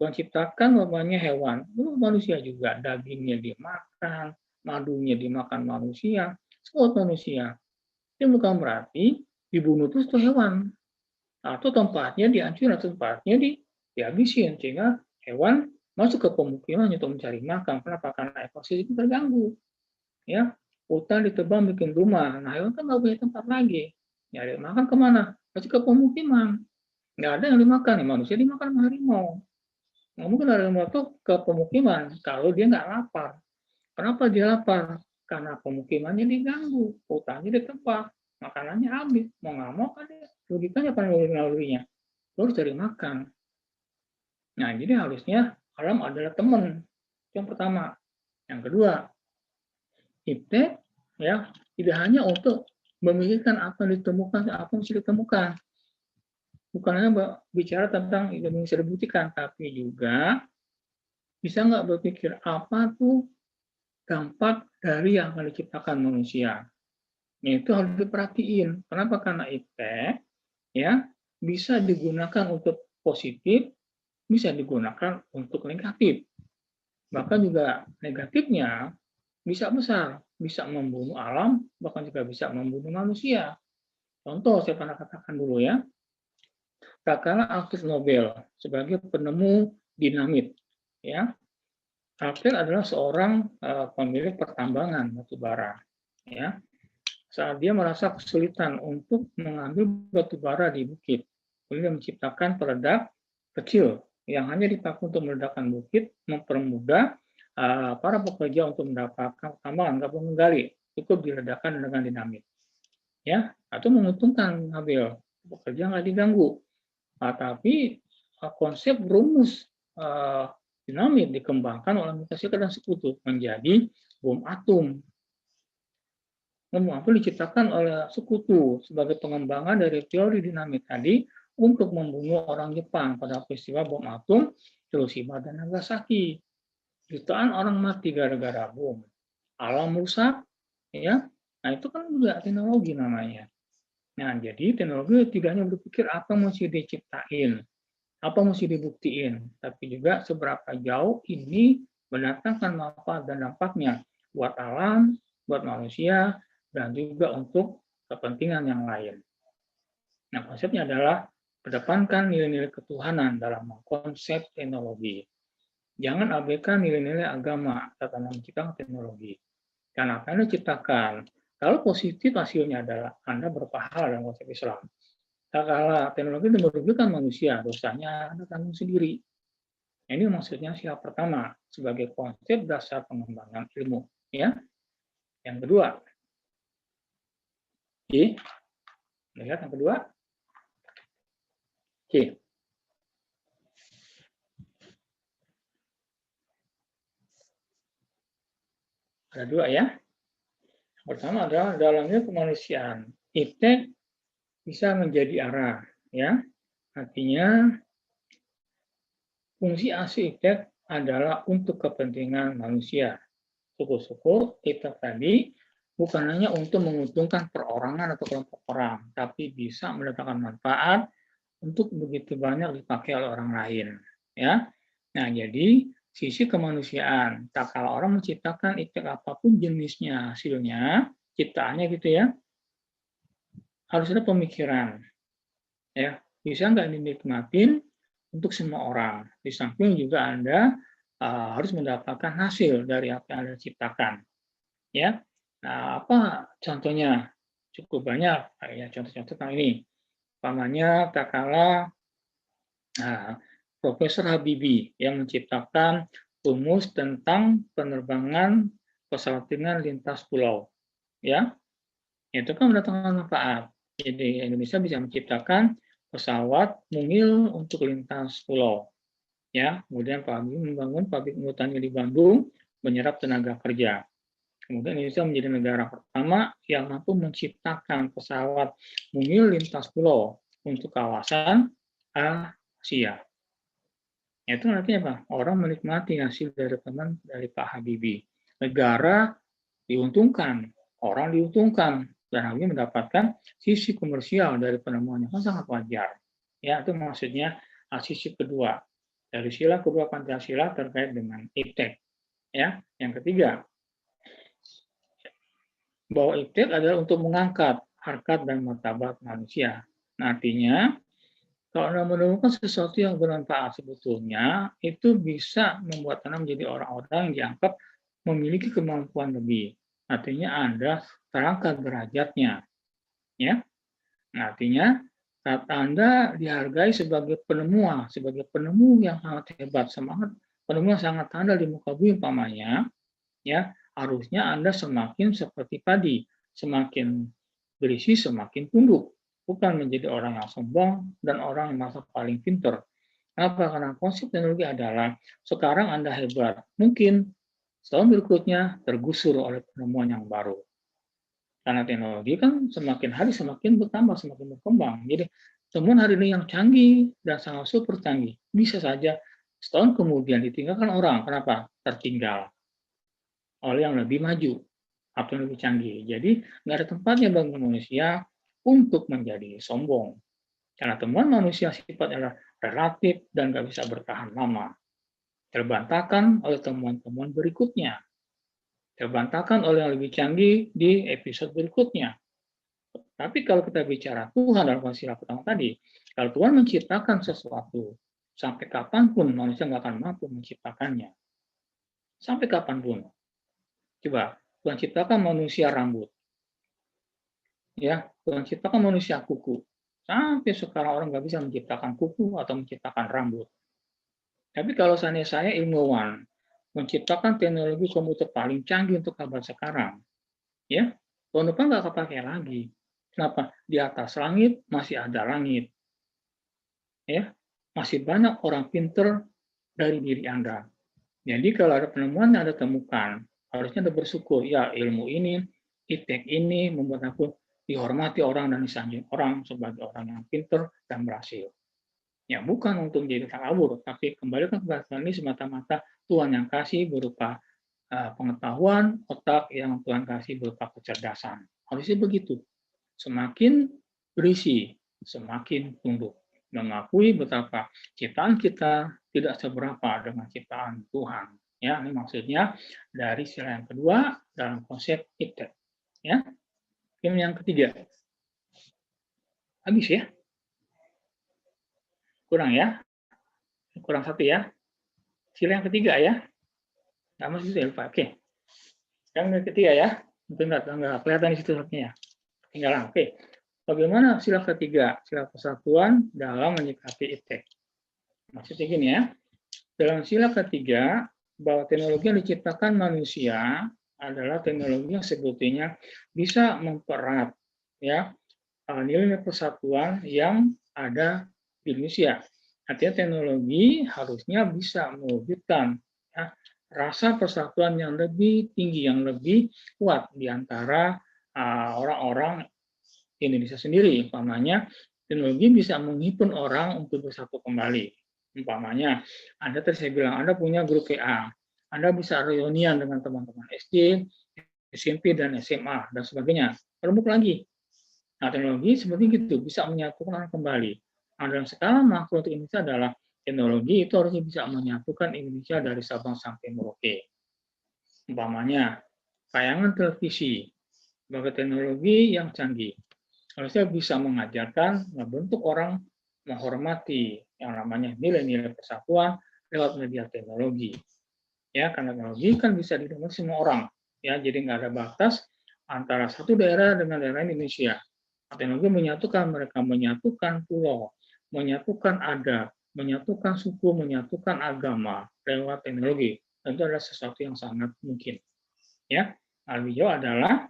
Tuhan ciptakan namanya hewan, itu manusia juga. Dagingnya dimakan, madunya dimakan manusia, semua manusia. Itu bukan berarti dibunuh terus tuh hewan. Atau tempatnya dihancurin, atau tempatnya dihabisin. Sehingga hewan masuk ke pemukiman untuk mencari makan. Kenapa? Karena ekosistem terganggu. Ya, hutan ditebang bikin rumah. Nah, hewan kan nggak punya tempat lagi. Nyari makan kemana? Pasti ke pemukiman. Nggak ada yang dimakan. Ya, manusia dimakan sama harimau. Nggak mungkin harimau itu ke pemukiman kalau dia nggak lapar. Kenapa dia lapar? Karena pemukimannya diganggu, hutannya ditebang, makanannya habis. Mau nggak mau kan dia, logikanya apa nalurinya? Lo harus cari makan. Nah, jadi harusnya alam adalah teman. Yang pertama. Yang kedua, kita ya tidak hanya untuk memikirkan apa yang ditemukan, apa yang bisa ditemukan. Bukan hanya bicara tentang yang bisa dibuktikan, tapi juga bisa nggak berpikir apa tuh dampak dari yang akan diciptakan manusia. Nah, itu harus diperhatiin. Kenapa? Karena iptek ya bisa digunakan untuk positif, bisa digunakan untuk negatif. Bahkan juga negatifnya bisa besar, bisa membunuh alam, bahkan juga bisa membunuh manusia. Contoh saya pernah katakan dulu ya, katakanlah Alfred Nobel sebagai penemu dinamit, ya. Alfred adalah seorang pemilik pertambangan batu bara, ya. Saat dia merasa kesulitan untuk mengambil batu bara di bukit, kemudian menciptakan peledak kecil yang hanya dipakai untuk meledakkan bukit, mempermudah para pekerja untuk mendapatkan tambangan, nggak perlu menggali, cukup diledakkan dengan dinamit, ya, atau menguntungkan ngambil pekerja nggak diganggu. Tapi konsep rumus dinamit dikembangkan oleh Amerika Serikat dan Sekutu menjadi bom atom. bom atom diciptakan oleh sekutu sebagai pengembangan dari teori dinamit tadi untuk membunuh orang Jepang pada peristiwa bom atom Hiroshima dan Nagasaki. Jutaan orang mati gara-gara bom. Alam rusak, ya. Nah, itu kan juga teknologi namanya. Nah, jadi teknologi tidak hanya berpikir apa mesti diciptain, apa mesti dibuktiin, tapi juga seberapa jauh ini mendatangkan manfaat dan dampaknya buat alam, buat manusia, dan juga untuk kepentingan yang lain. Nah, konsepnya adalah kedepankan nilai-nilai ketuhanan dalam konsep teknologi. Jangan abaikan nilai-nilai agama dalam menciptakan teknologi. Karena apa yang diciptakan, kalau positif hasilnya adalah Anda berpahala dalam konsep Islam. Kalau teknologi itu merugikan manusia, dosanya Anda tanggung sendiri. Ini maksudnya sila pertama sebagai konsep dasar pengembangan ilmu. Ya, yang kedua, oke, lihat yang kedua, oke, ada dua ya. Pertama adalah dalamnya kemanusiaan. Iptek bisa menjadi arah, ya. Artinya fungsi asli iptek adalah untuk kepentingan manusia. Syukur-syukur iptek tadi bukan hanya untuk menguntungkan perorangan atau kelompok orang, tapi bisa mendatangkan manfaat untuk begitu banyak dipakai oleh orang lain, ya. Nah, jadi sisi kemanusiaan. Tak kalau orang menciptakan iptek apapun jenisnya, hasilnya, ciptaannya gitu ya, harus ada pemikiran, ya. Bisa nggak dinikmatin untuk semua orang. Di samping juga Anda harus mendapatkan hasil dari apa yang Anda ciptakan, ya. Nah, apa contohnya? Cukup banyak, ya, contoh-contoh tentang ini. Umpamanya, tak kalah Profesor Habibie yang menciptakan rumus tentang penerbangan pesawat ringan lintas pulau, ya, itu kan mendatangkan manfaat. Jadi Indonesia bisa menciptakan pesawat mungil untuk lintas pulau, ya. Kemudian Pak Habibie membangun pabrik multani di Bandung, menyerap tenaga kerja. Kemudian Indonesia menjadi negara pertama yang mampu menciptakan pesawat mungil lintas pulau untuk kawasan Asia. Itu artinya apa? Orang menikmati hasil dari teman dari Pak Habibie. Negara diuntungkan, orang diuntungkan, dan Habibie mendapatkan sisi komersial dari penemuannya kan sangat wajar. Ya, itu maksudnya sisi kedua dari sila kedua Pancasila terkait dengan iptek. Ya, yang ketiga, bahwa iptek adalah untuk mengangkat harkat dan martabat manusia. Nah, artinya kalau Anda menemukan sesuatu yang bermanfaat sebetulnya, itu bisa membuat Anda menjadi orang-orang yang dianggap memiliki kemampuan lebih. Artinya Anda terangkat derajatnya. Ya? Nah, artinya saat Anda dihargai sebagai penemu yang sangat hebat, semangat penemu yang sangat handal di muka bumi umpamanya, ya, harusnya Anda semakin seperti padi, semakin berisi semakin tunduk, bukan menjadi orang yang sombong dan orang yang merasa paling pintar. Kenapa? Karena konsep teknologi adalah sekarang Anda hebat, mungkin setahun berikutnya tergusur oleh penemuan yang baru. Karena teknologi kan semakin hari semakin bertambah, semakin berkembang. Jadi temuan hari ini yang canggih dan sangat super canggih, bisa saja setahun kemudian ditinggalkan orang. Kenapa? Tertinggal oleh yang lebih maju atau yang lebih canggih. Jadi nggak ada tempatnya bagi manusia untuk menjadi sombong. Karena temuan manusia sifatnya adalah relatif dan nggak bisa bertahan lama. Terbantahkan oleh temuan-temuan berikutnya. Terbantahkan oleh yang lebih canggih di episode berikutnya. Tapi kalau kita bicara Tuhan dalam sila pertama tadi, kalau Tuhan menciptakan sesuatu, sampai kapanpun manusia nggak akan mampu menciptakannya. Sampai kapanpun. Coba, Tuhan ciptakan manusia rambut. Ya, Tuhan ciptakan manusia kuku. Sampai sekarang orang nggak bisa menciptakan kuku atau menciptakan rambut. Tapi kalau saya ilmuwan, menciptakan teknologi komputer paling canggih untuk abad sekarang, ya, tahun depan nggak kepake lagi. Kenapa? Di atas langit masih ada langit. Ya, masih banyak orang pinter dari diri Anda. Jadi kalau ada penemuan yang Anda temukan, harusnya Anda bersyukur, ya ilmu ini iptek ini membuat aku dihormati orang dan disanjung orang sebagai orang yang pintar dan berhasil. Ya, bukan untuk menjadi takabur, tapi kembalikan kepada Tuhan ini semata-mata Tuhan yang kasih berupa pengetahuan, otak yang Tuhan kasih berupa kecerdasan. Harusnya begitu. Semakin berisi, semakin tumbuh. Mengakui betapa ciptaan kita tidak seberapa dengan ciptaan Tuhan. Ya, ini maksudnya dari sila yang kedua dalam konsep iptek. Ya, yang ketiga. Habis ya? Kurang ya? Kurang satu ya? Sila yang ketiga ya? Sama sih saya lupa. Oke. Yang ketiga ya. Enggak kelihatan di situ ya. Tinggalan. Oke. Bagaimana sila ketiga? Sila persatuan dalam menyikapi iptek. Maksudnya gini ya. Dalam sila ketiga, bahwa teknologi yang diciptakan manusia adalah teknologi yang sebetulnya bisa mempererat ya nilai persatuan yang ada di Indonesia. Artinya teknologi harusnya bisa mewujudkan ya, rasa persatuan yang lebih tinggi, yang lebih kuat di antara orang-orang Indonesia sendiri. Umpamanya, teknologi bisa menghimpun orang untuk bersatu kembali. Umpamanya, Anda tadi saya bilang, Anda punya grup PA, Anda bisa reunian dengan teman-teman SD, SMP, dan SMA, dan sebagainya. Rembuk lagi. Nah, teknologi seperti itu, bisa menyatukan orang kembali. Nah, dalam skala makro untuk Indonesia adalah teknologi itu harusnya bisa menyatukan Indonesia dari Sabang sampai Merauke. Umpamanya, tayangan televisi sebagai teknologi yang canggih harusnya bisa mengajarkan, membentuk orang menghormati yang namanya nilai-nilai persatuan lewat media teknologi. Ya, karena teknologi kan bisa didengar semua orang. Ya, jadi nggak ada batas antara satu daerah dengan daerah Indonesia. Teknologi menyatukan mereka, menyatukan pulau, menyatukan adat, menyatukan suku, menyatukan agama lewat teknologi. Tentu adalah sesuatu yang sangat mungkin. Ya, lebih jauh adalah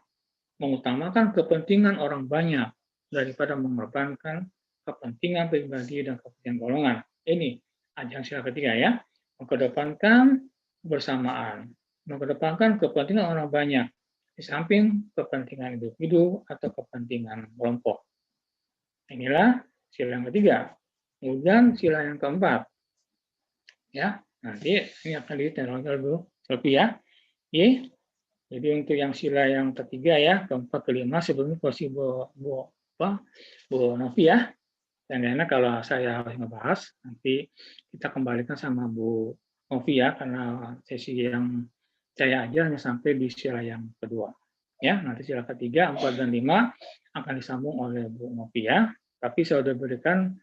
mengutamakan kepentingan orang banyak daripada mengorbankan kepentingan pribadi dan kepentingan golongan. Ini ajang sila ketiga ya, mengedepankan kebersamaan, mengedepankan kepentingan orang banyak di samping kepentingan individu atau kepentingan kelompok. Inilah sila yang ketiga. Kemudian sila yang keempat, ya nanti ini akan diterangkan lebih ya. Oke. Jadi untuk yang sila yang ketiga ya, keempat, kelima sebelumnya posisi Bu Novi ya. Dan enak kalau saya harus ngebahas, nanti kita kembalikan sama Bu Novi ya, karena sesi yang saya aja hanya sampai di sila yang kedua. Ya, nanti sila ketiga, 4 dan 5 akan disambung oleh Bu Novi ya. Tapi saya sudah berikan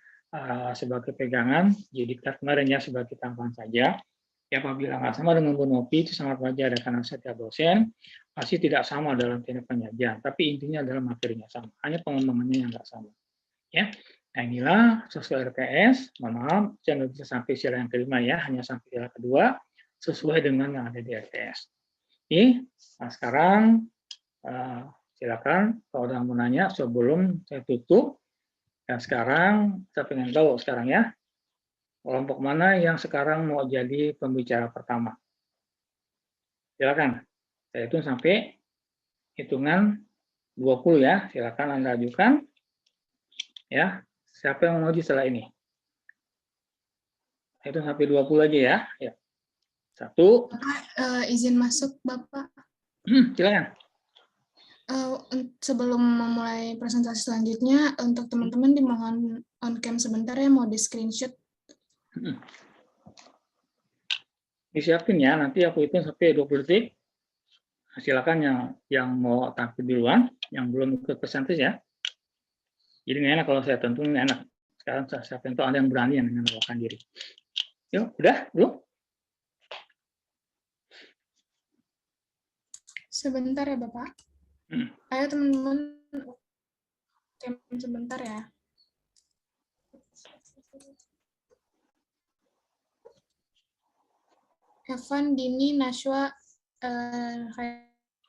sebagai pegangan, jadi kemarin ya sebagai tambahan saja. Ya, apabila nggak sama dengan Bu Novi itu sangat wajar ya, karena setiap dosen pasti tidak sama dalam teknik penyajian, tapi intinya adalah materinya sama, hanya pengembangannya yang nggak sama. Ya, nah inilah sesuai RPS. Mohon maaf, saya nggak bisa sampai sila yang kelima ya, hanya sampai sila kedua sesuai dengan yang ada di RPS. Oke, nah sekarang silakan kalau ada mau nanya sebelum saya tutup. Dan sekarang saya pengen tahu sekarang ya, kelompok mana yang sekarang mau jadi pembicara pertama? Silakan. Saya hitung sampai hitungan 20 ya. Silakan Anda ajukan. Ya. Siapa yang mau setelah ini? Hitung sampai 20 aja ya. Ya. 1. Bapak, izin masuk, Bapak. Silakan. Sebelum memulai presentasi selanjutnya, untuk teman-teman dimohon on cam sebentar ya, mau di screenshot. Disiapin ya, nanti aku hitung sampai 20 detik. Silakan yang mau tampil duluan, yang belum ikut presentasi ya. Jadi nggak enak kalau saya tentuin, nggak enak. Sekarang saya tentu ada yang berani yang menawarkan diri. Yuk, udah, belum? Sebentar ya, Bapak. Ayo teman-teman, sebentar ya. Evan, Dini, Nashwa,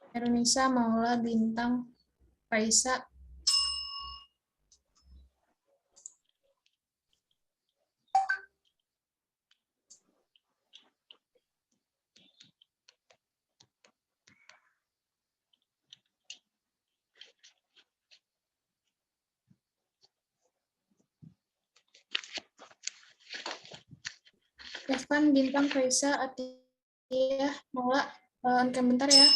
Khairunisa, Maula, Bintang, Raisa. Irfan, Bintang, Faisa, Atiyah, Mola, on cam bentar ya.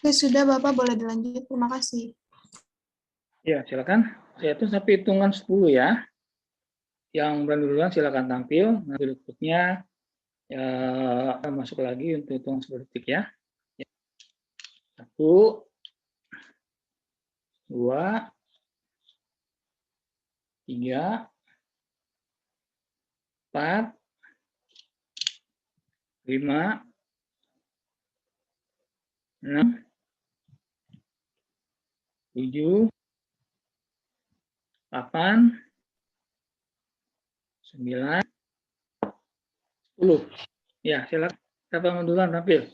Oke, sudah Bapak boleh dilanjut. Terima kasih. Ya, silakan. Saya hitung sampai hitungan 10 ya. Yang berani duluan silakan tampil. Nah, berikutnya ya, masuk lagi untuk hitungan 10 detik ya. 1, 2, 3, 4, 5, 6, 7, 8, 9, 10. Ya, silakan. Siapa yang duluan tampil?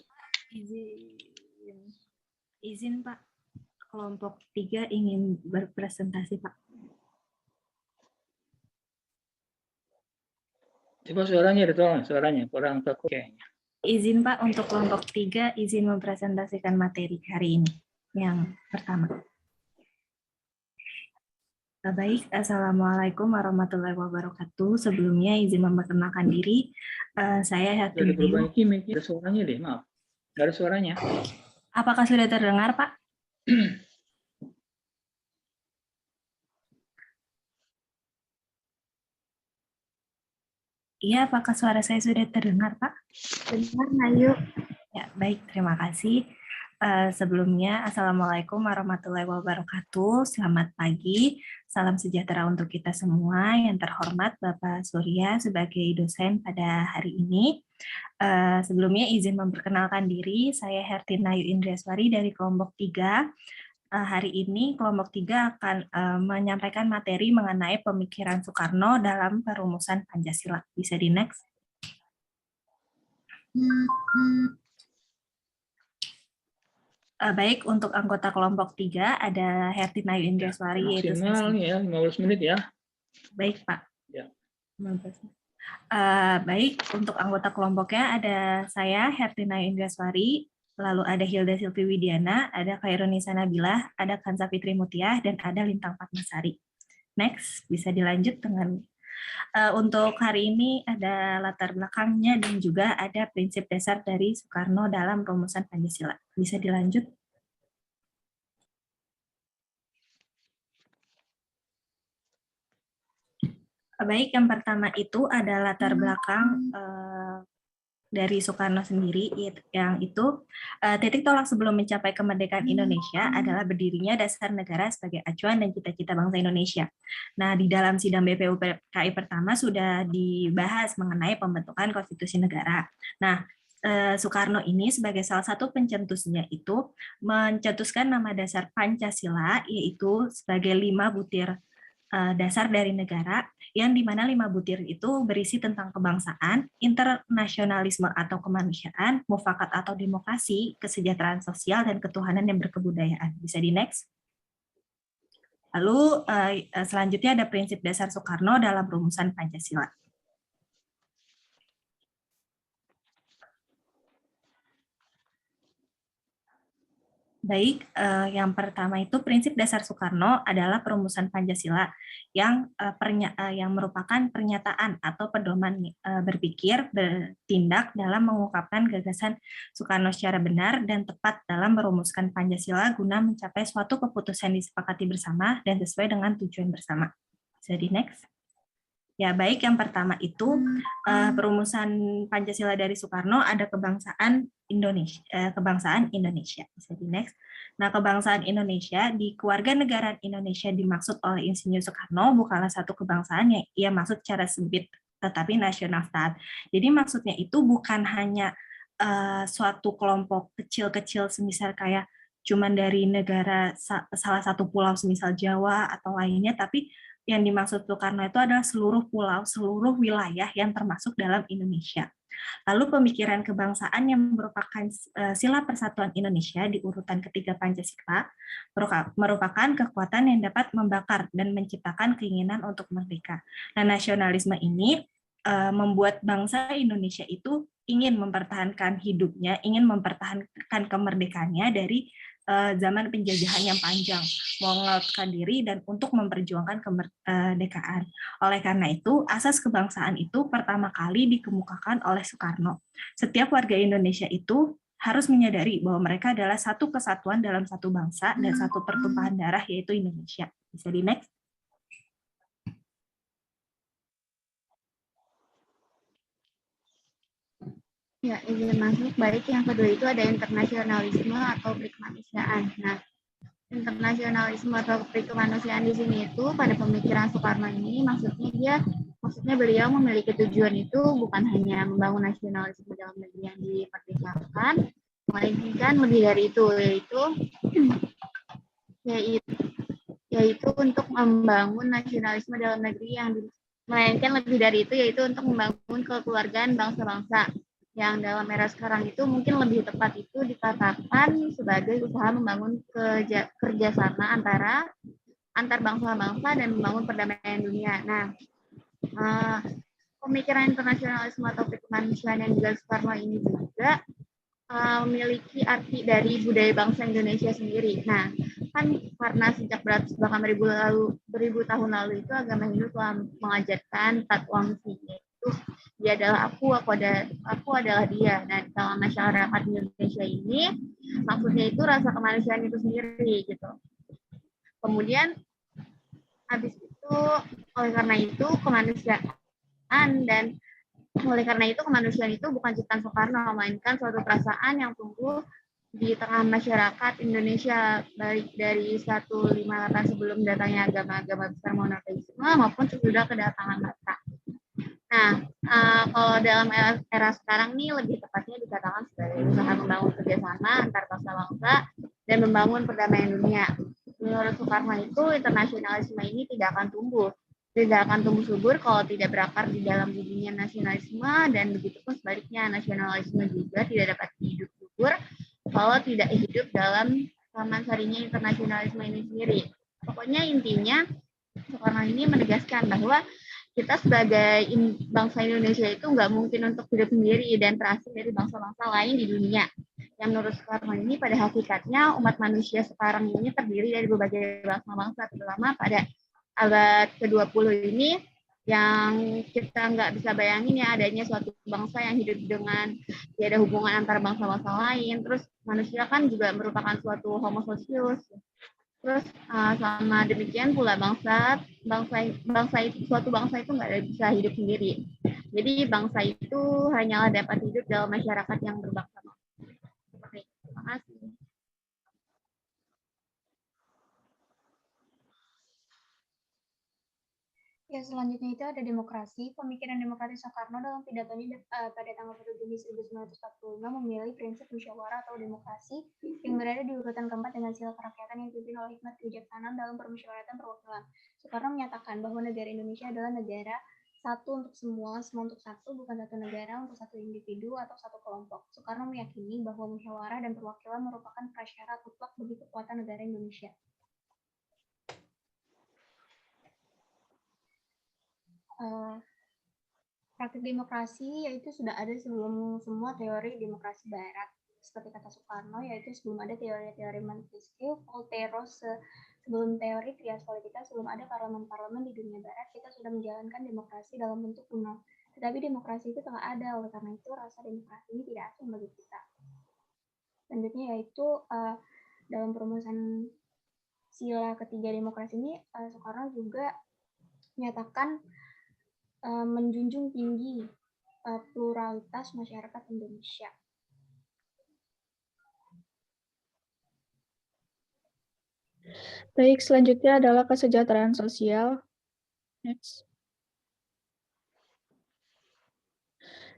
Izin Pak, kelompok 3 ingin berpresentasi Pak. Coba suaranya ditolong, suaranya kurang takut kayaknya. Izin Pak, untuk kelompok 3 izin mempresentasikan materi hari ini. Yang pertama. Baik, Assalamualaikum warahmatullahi wabarakatuh. Sebelumnya izin memperkenalkan diri. Saya Herti. Dari perbaiki, ada suaranya deh, maaf. Nggak ada suaranya. Apakah sudah terdengar, Pak? Iya, apakah suara saya sudah terdengar, Pak? Dengar, Nayu. Ya, baik, terima kasih. Sebelumnya, Assalamualaikum warahmatullahi wabarakatuh. Selamat pagi, salam sejahtera untuk kita semua. Yang terhormat Bapak Surya sebagai dosen pada hari ini. Sebelumnya izin memperkenalkan diri, saya Hertina Ayu Indriaswari dari kelompok 3. Hari ini kelompok 3 akan menyampaikan materi mengenai pemikiran Soekarno dalam perumusan Pancasila. Bisa di next. Baik, untuk anggota kelompok 3 ada Hertina Ayu Indriaswari, yaitu maksimal ya 15 menit ya. Baik, Pak. Ya. 15. Baik, untuk anggota kelompoknya ada saya Hertina Ayu Indriaswari, lalu ada Hilda Silvi Widiana, ada Khairunisa Nabilah, ada Kansa Fitri Mutiah, dan ada Lintang Fatmasari. Next, bisa dilanjut dengan untuk hari ini ada latar belakangnya dan juga ada prinsip dasar dari Soekarno dalam rumusan Pancasila. Bisa dilanjut. Baik, yang pertama itu ada latar belakang dari Soekarno sendiri, yang itu titik tolak sebelum mencapai kemerdekaan Indonesia adalah berdirinya dasar negara sebagai acuan dan cita-cita bangsa Indonesia. Nah, di dalam sidang BPUPKI pertama sudah dibahas mengenai pembentukan konstitusi negara. Nah, Soekarno ini sebagai salah satu pencetusnya itu mencetuskan nama dasar Pancasila, yaitu sebagai 5 butir dasar dari negara, yang dimana 5 butir itu berisi tentang kebangsaan, internasionalisme atau kemanusiaan, mufakat atau demokrasi, kesejahteraan sosial, dan ketuhanan yang berkebudayaan. Bisa di next. Lalu selanjutnya ada prinsip dasar Soekarno dalam rumusan Pancasila. Baik, yang pertama itu prinsip dasar Soekarno adalah perumusan Pancasila yang merupakan pernyataan atau pedoman berpikir, bertindak dalam mengungkapkan gagasan Soekarno secara benar dan tepat dalam merumuskan Pancasila guna mencapai suatu keputusan disepakati bersama dan sesuai dengan tujuan bersama. Bisa di next. Ya, baik, yang pertama itu perumusan Pancasila dari Soekarno ada kebangsaan Indonesia. Bisa di next. Nah, kebangsaan Indonesia di kewarganegaraan Indonesia dimaksud oleh Insinyur Soekarno bukanlah satu kebangsaan yang ia maksud secara sempit tetapi nasional taat. Jadi maksudnya itu bukan hanya suatu kelompok kecil-kecil semisal kayak cuman dari negara salah satu pulau semisal Jawa atau lainnya, tapi yang dimaksud Soekarno itu adalah seluruh pulau, seluruh wilayah yang termasuk dalam Indonesia. Lalu pemikiran kebangsaan yang merupakan sila persatuan Indonesia di urutan ketiga Pancasila merupakan kekuatan yang dapat membakar dan menciptakan keinginan untuk merdeka. Nah, nasionalisme ini membuat bangsa Indonesia itu ingin mempertahankan hidupnya, ingin mempertahankan kemerdekaannya dari zaman penjajahan yang panjang, mengelautkan diri dan untuk memperjuangkan kemerdekaan. Oleh karena itu, asas kebangsaan itu pertama kali dikemukakan oleh Soekarno. Setiap warga Indonesia itu harus menyadari bahwa mereka adalah satu kesatuan dalam satu bangsa dan satu pertumpahan darah, yaitu Indonesia. Bisa di next? Ya, izin masuk. Baik, yang kedua itu ada internasionalisme atau prikemanusiaan. Nah, internasionalisme atau prikemanusiaan di sini itu pada pemikiran Soekarno ini maksudnya beliau memiliki tujuan itu bukan hanya membangun nasionalisme dalam negeri yang diperdekakan, melainkan lebih dari itu, yaitu untuk membangun nasionalisme dalam negeri yang melainkan lebih dari itu, yaitu untuk membangun kekeluargaan bangsa-bangsa yang dalam era sekarang itu mungkin lebih tepat itu dikatakan sebagai usaha membangun kerjasama antar bangsa-bangsa dan membangun perdamaian dunia. Nah, pemikiran internasionalisme atau kemanusiaan yang juga Soekarno ini juga memiliki arti dari budaya bangsa Indonesia sendiri. Nah, kan karena sejak bahkan beribu tahun lalu itu agama Hindu telah mengajarkan tatwamsi, yaitu dia adalah aku adalah dia. Nah, dalam masyarakat Indonesia ini maksudnya itu rasa kemanusiaan itu sendiri gitu. Kemudian habis itu oleh karena itu kemanusiaan itu bukan ciptaan Soekarno, melainkan suatu perasaan yang tumbuh di tengah masyarakat Indonesia, baik dari 158 sebelum datangnya agama-agama besar monoteisme maupun sesudah kedatangan mereka. Nah, kalau dalam era sekarang nih lebih tepatnya dikatakan sebagai usaha membangun kerjasama antar bangsa-bangsa dan membangun perdamaian dunia. Menurut Soekarno itu internasionalisme ini tidak akan tumbuh subur kalau tidak berakar di dalam budinya nasionalisme, dan begitu pun sebaliknya, nasionalisme juga tidak dapat hidup subur kalau tidak hidup dalam sarinya internasionalisme ini sendiri. Pokoknya intinya Soekarno ini menegaskan bahwa kita sebagai bangsa Indonesia itu nggak mungkin untuk hidup sendiri dan terasing dari bangsa-bangsa lain di dunia. Yang menurut Soekarno ini pada hakikatnya umat manusia sekarang ini terdiri dari berbagai bangsa-bangsa, terutama pada abad ke-20 ini yang kita nggak bisa bayangin ya adanya suatu bangsa yang hidup dengan tidak ada hubungan antar bangsa-bangsa lain. Terus manusia kan juga merupakan suatu homo socius. Terus sama demikian pula suatu bangsa itu nggak bisa hidup sendiri. Jadi bangsa itu hanyalah dapat hidup dalam masyarakat yang berbangsa. Oke, terima kasih. Ya, selanjutnya itu ada demokrasi. Pemikiran demokratis Soekarno dalam pidatonya pada tanggal 1 Juni 1945 memilih prinsip musyawarah atau demokrasi yang berada di urutan keempat dengan sila kerakyatan yang dipimpin oleh hikmat kebijaksanaan dalam permusyawaratan perwakilan. Soekarno menyatakan bahwa negara Indonesia adalah negara satu untuk semua untuk satu, bukan satu negara untuk satu individu atau satu kelompok. Soekarno meyakini bahwa musyawarah dan perwakilan merupakan prasyarat mutlak bagi kekuatan negara Indonesia. Praktik demokrasi yaitu sudah ada sebelum semua teori demokrasi barat, seperti kata Soekarno, yaitu sebelum ada teori-teori Montesquieu, Voltaire, sebelum teori trias politika, sebelum ada parlemen-parlemen di dunia barat, kita sudah menjalankan demokrasi dalam bentuk kuno. Tetapi demokrasi itu telah ada, oleh karena itu rasa demokrasi ini tidak asing bagi kita. Selanjutnya yaitu dalam perumusan sila ketiga demokrasi ini, Soekarno juga menyatakan menjunjung tinggi pluralitas masyarakat Indonesia. Baik, selanjutnya adalah kesejahteraan sosial. Next.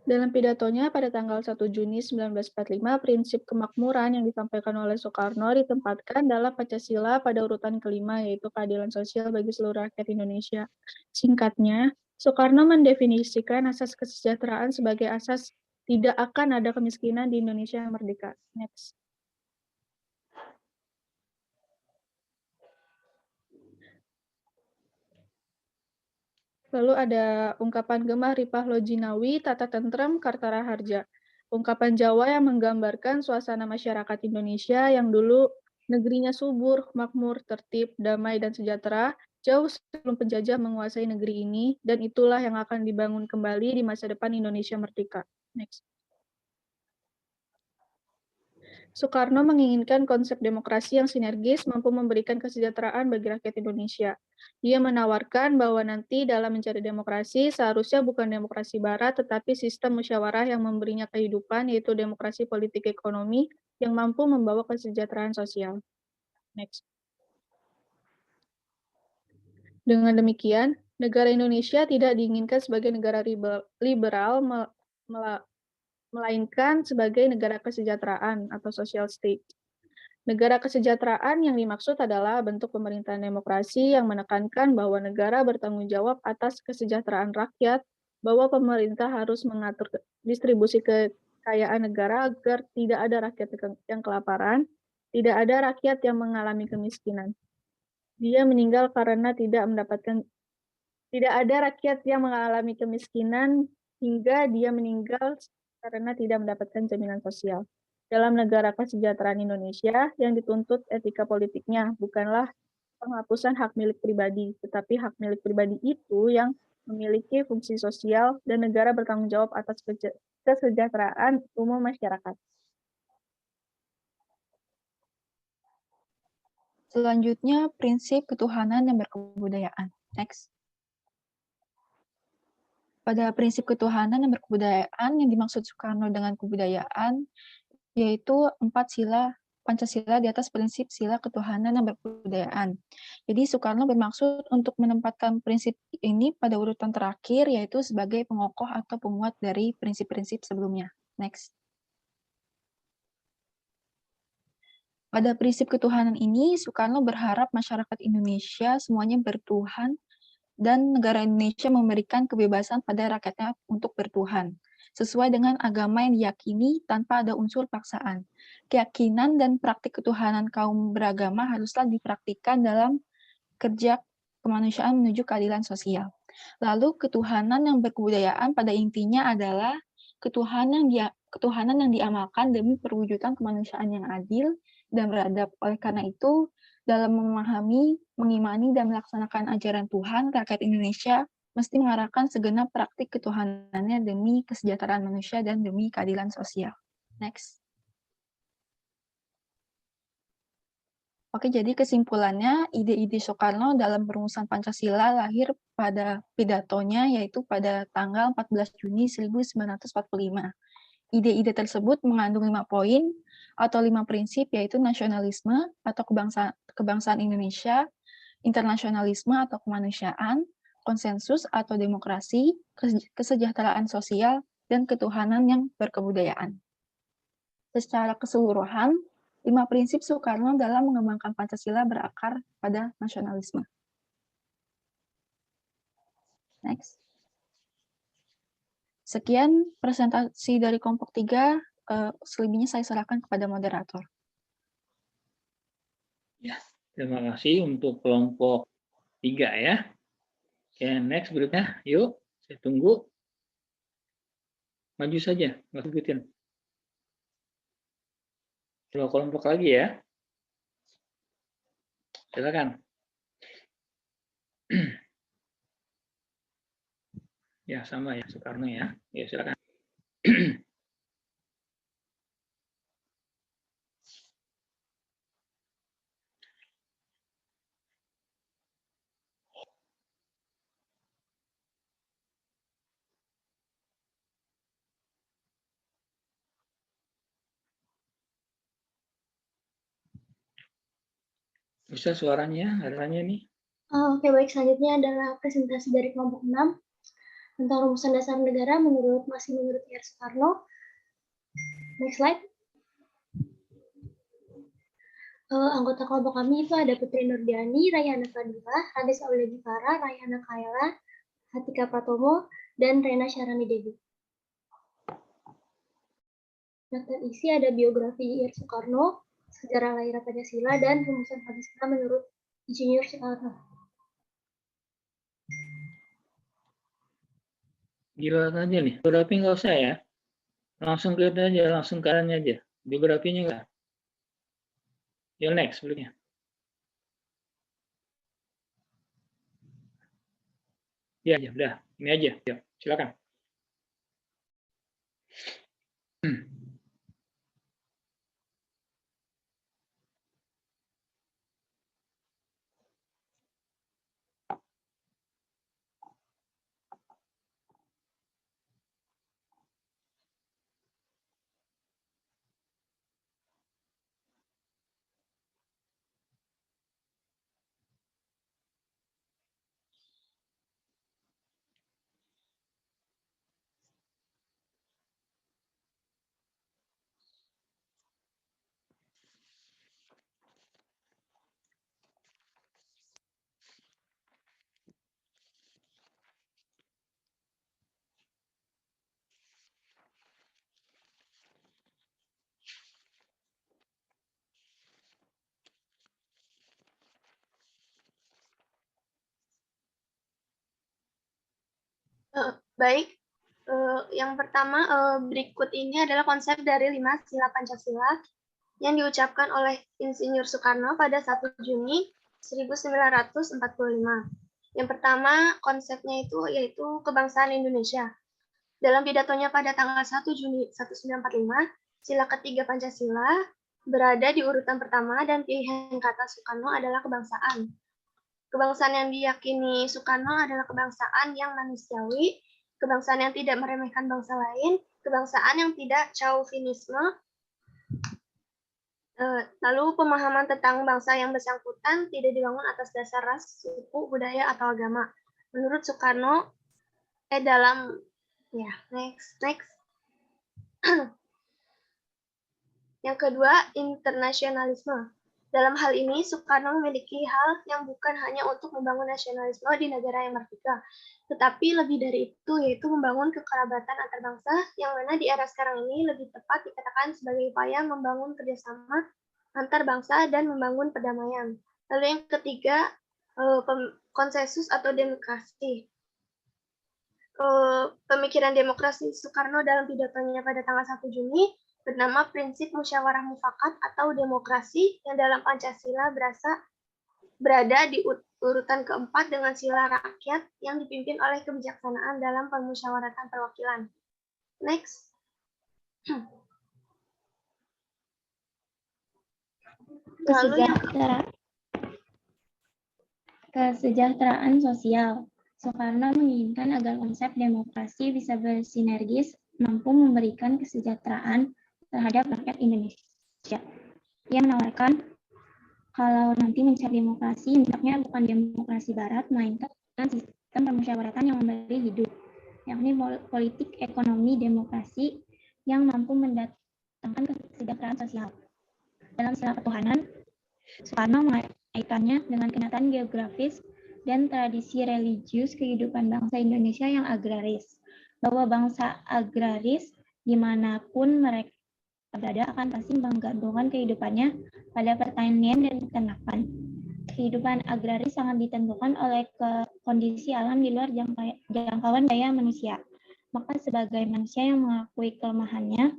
Dalam pidatonya pada tanggal 1 Juni 1945, prinsip kemakmuran yang disampaikan oleh Soekarno ditempatkan dalam Pancasila pada urutan kelima, yaitu keadilan sosial bagi seluruh rakyat Indonesia. Singkatnya, Soekarno mendefinisikan asas kesejahteraan sebagai asas tidak akan ada kemiskinan di Indonesia yang merdeka. Next. Lalu ada ungkapan Gemah Ripah Lojinawi, Tata Tentrem, Kartara Harja. Ungkapan Jawa yang menggambarkan suasana masyarakat Indonesia yang dulu negerinya subur, makmur, tertib, damai, dan sejahtera, jauh sebelum penjajah menguasai negeri ini, dan itulah yang akan dibangun kembali di masa depan Indonesia merdeka. Next. Soekarno menginginkan konsep demokrasi yang sinergis mampu memberikan kesejahteraan bagi rakyat Indonesia. Dia menawarkan bahwa nanti dalam mencari demokrasi seharusnya bukan demokrasi barat tetapi sistem musyawarah yang memberinya kehidupan, yaitu demokrasi politik ekonomi yang mampu membawa kesejahteraan sosial. Next. Dengan demikian, negara Indonesia tidak diinginkan sebagai negara liberal, melainkan sebagai negara kesejahteraan atau social state. Negara kesejahteraan yang dimaksud adalah bentuk pemerintahan demokrasi yang menekankan bahwa negara bertanggung jawab atas kesejahteraan rakyat, bahwa pemerintah harus mengatur distribusi kekayaan negara agar tidak ada rakyat yang kelaparan, tidak ada rakyat yang mengalami kemiskinan. Dia meninggal karena tidak ada rakyat yang mengalami kemiskinan hingga dia meninggal karena tidak mendapatkan jaminan sosial. Dalam negara kesejahteraan Indonesia, yang dituntut etika politiknya bukanlah penghapusan hak milik pribadi, tetapi hak milik pribadi itu yang memiliki fungsi sosial dan negara bertanggung jawab atas kesejahteraan umum masyarakat. Selanjutnya, prinsip ketuhanan dan berkebudayaan. Next. Pada prinsip ketuhanan dan berkebudayaan yang dimaksud Soekarno dengan kebudayaan, yaitu 4 sila Pancasila di atas prinsip sila ketuhanan dan berkebudayaan. Jadi Soekarno bermaksud untuk menempatkan prinsip ini pada urutan terakhir, yaitu sebagai pengokoh atau penguat dari prinsip-prinsip sebelumnya. Next. Pada prinsip ketuhanan ini, Soekarno berharap masyarakat Indonesia semuanya bertuhan dan negara Indonesia memberikan kebebasan pada rakyatnya untuk bertuhan, sesuai dengan agama yang diyakini tanpa ada unsur paksaan. Keyakinan dan praktik ketuhanan kaum beragama haruslah dipraktikkan dalam kerja kemanusiaan menuju keadilan sosial. Lalu ketuhanan yang berkebudayaan pada intinya adalah ketuhanan yang diamalkan demi perwujudan kemanusiaan yang adil dan beradab. Oleh karena itu, dalam memahami, mengimani, dan melaksanakan ajaran Tuhan, rakyat Indonesia mesti mengarahkan segenap praktik ketuhanannya demi kesejahteraan manusia dan demi keadilan sosial. Next. Oke, jadi kesimpulannya, ide-ide Soekarno dalam perumusan Pancasila lahir pada pidatonya, yaitu pada tanggal 14 Juni 1945. Ide-ide tersebut mengandung 5 poin atau 5 prinsip, yaitu nasionalisme atau kebangsaan Indonesia, internasionalisme atau kemanusiaan, konsensus atau demokrasi, kesejahteraan sosial, dan ketuhanan yang berkebudayaan. Secara keseluruhan, 5 prinsip Soekarno dalam mengembangkan Pancasila berakar pada nasionalisme. Next. Sekian presentasi dari kelompok 3, selebihnya saya serahkan kepada moderator. Ya, terima kasih untuk kelompok 3 ya. Oke, next berikutnya. Yuk, saya tunggu. Maju saja, nggak ikutin. 2 kelompok lagi ya. Silakan. Ya, sama ya, Soekarno ya. Ya, silakan. Bisa suaranya nih? Oke, baik. Selanjutnya adalah presentasi dari kelompok 6. tentang rumusan dasar negara masih menurut R. Soekarno. Next slide. Anggota kelompok kami itu ada Putri Nurdiani, Rayana Fadila, Radis Aulia Gifara, Rayana Kaela, Hatika Pratomo, dan Rena Syarani Dewi. Daftar isi ada biografi R. Soekarno, sejarah lahir Pancasila, dan rumusan Pancasila menurut Insinyur Soekarno. Gila aja nih, biografi nggak usah ya. Langsung ke itu aja, langsung ke arahnya aja. Biografinya nggak. Yuk next, berikutnya. Ya aja, udah. Ini aja, yuk, silakan. Baik, yang pertama berikut ini adalah konsep dari 5 sila Pancasila yang diucapkan oleh Insinyur Soekarno pada 1 Juni 1945. Yang pertama konsepnya itu yaitu kebangsaan Indonesia. Dalam pidatonya pada tanggal 1 Juni 1945, sila ketiga Pancasila berada di urutan pertama dan pilihan kata Soekarno adalah kebangsaan. Kebangsaan yang diyakini Soekarno adalah kebangsaan yang manusiawi, kebangsaan yang tidak meremehkan bangsa lain, kebangsaan yang tidak chauvinisme, lalu pemahaman tentang bangsa yang bersangkutan tidak dibangun atas dasar ras, suku, budaya, atau agama. Menurut Soekarno, dalam next. Yang kedua, internasionalisme. Dalam hal ini, Soekarno memiliki hal yang bukan hanya untuk membangun nasionalisme di negara yang merdeka, tetapi lebih dari itu, yaitu membangun kekerabatan antar bangsa, yang mana di era sekarang ini lebih tepat dikatakan sebagai upaya membangun kerjasama antar bangsa dan membangun perdamaian. Lalu yang ketiga, konsensus atau demokrasi. Pemikiran demokrasi Soekarno dalam pidatonya pada tanggal 1 Juni bernama prinsip musyawarah mufakat atau demokrasi yang dalam Pancasila berada di urutan keempat dengan sila rakyat yang dipimpin oleh kebijaksanaan dalam permusyawaratan perwakilan. Next. Kesejahteraan sosial. Soekarno menginginkan agar konsep demokrasi bisa bersinergis, mampu memberikan kesejahteraan terhadap rakyat Indonesia. Ia menawarkan kalau nanti mencari demokrasi, hendaknya bukan demokrasi barat, melainkan sistem permusyawaratan yang memberi hidup, yakni politik ekonomi demokrasi yang mampu mendatangkan kesejahteraan sosial. Dalam sila ketuhanan, Soekarno mengaitkannya dengan kenyataan geografis dan tradisi religius kehidupan bangsa Indonesia yang agraris, bahwa bangsa agraris dimanapun mereka berada akan pasti menggantungkan kehidupannya pada pertanian dan peternakan. Kehidupan agraris sangat ditentukan oleh kondisi alam di luar jangkauan daya manusia. Maka sebagai manusia yang mengakui kelemahannya,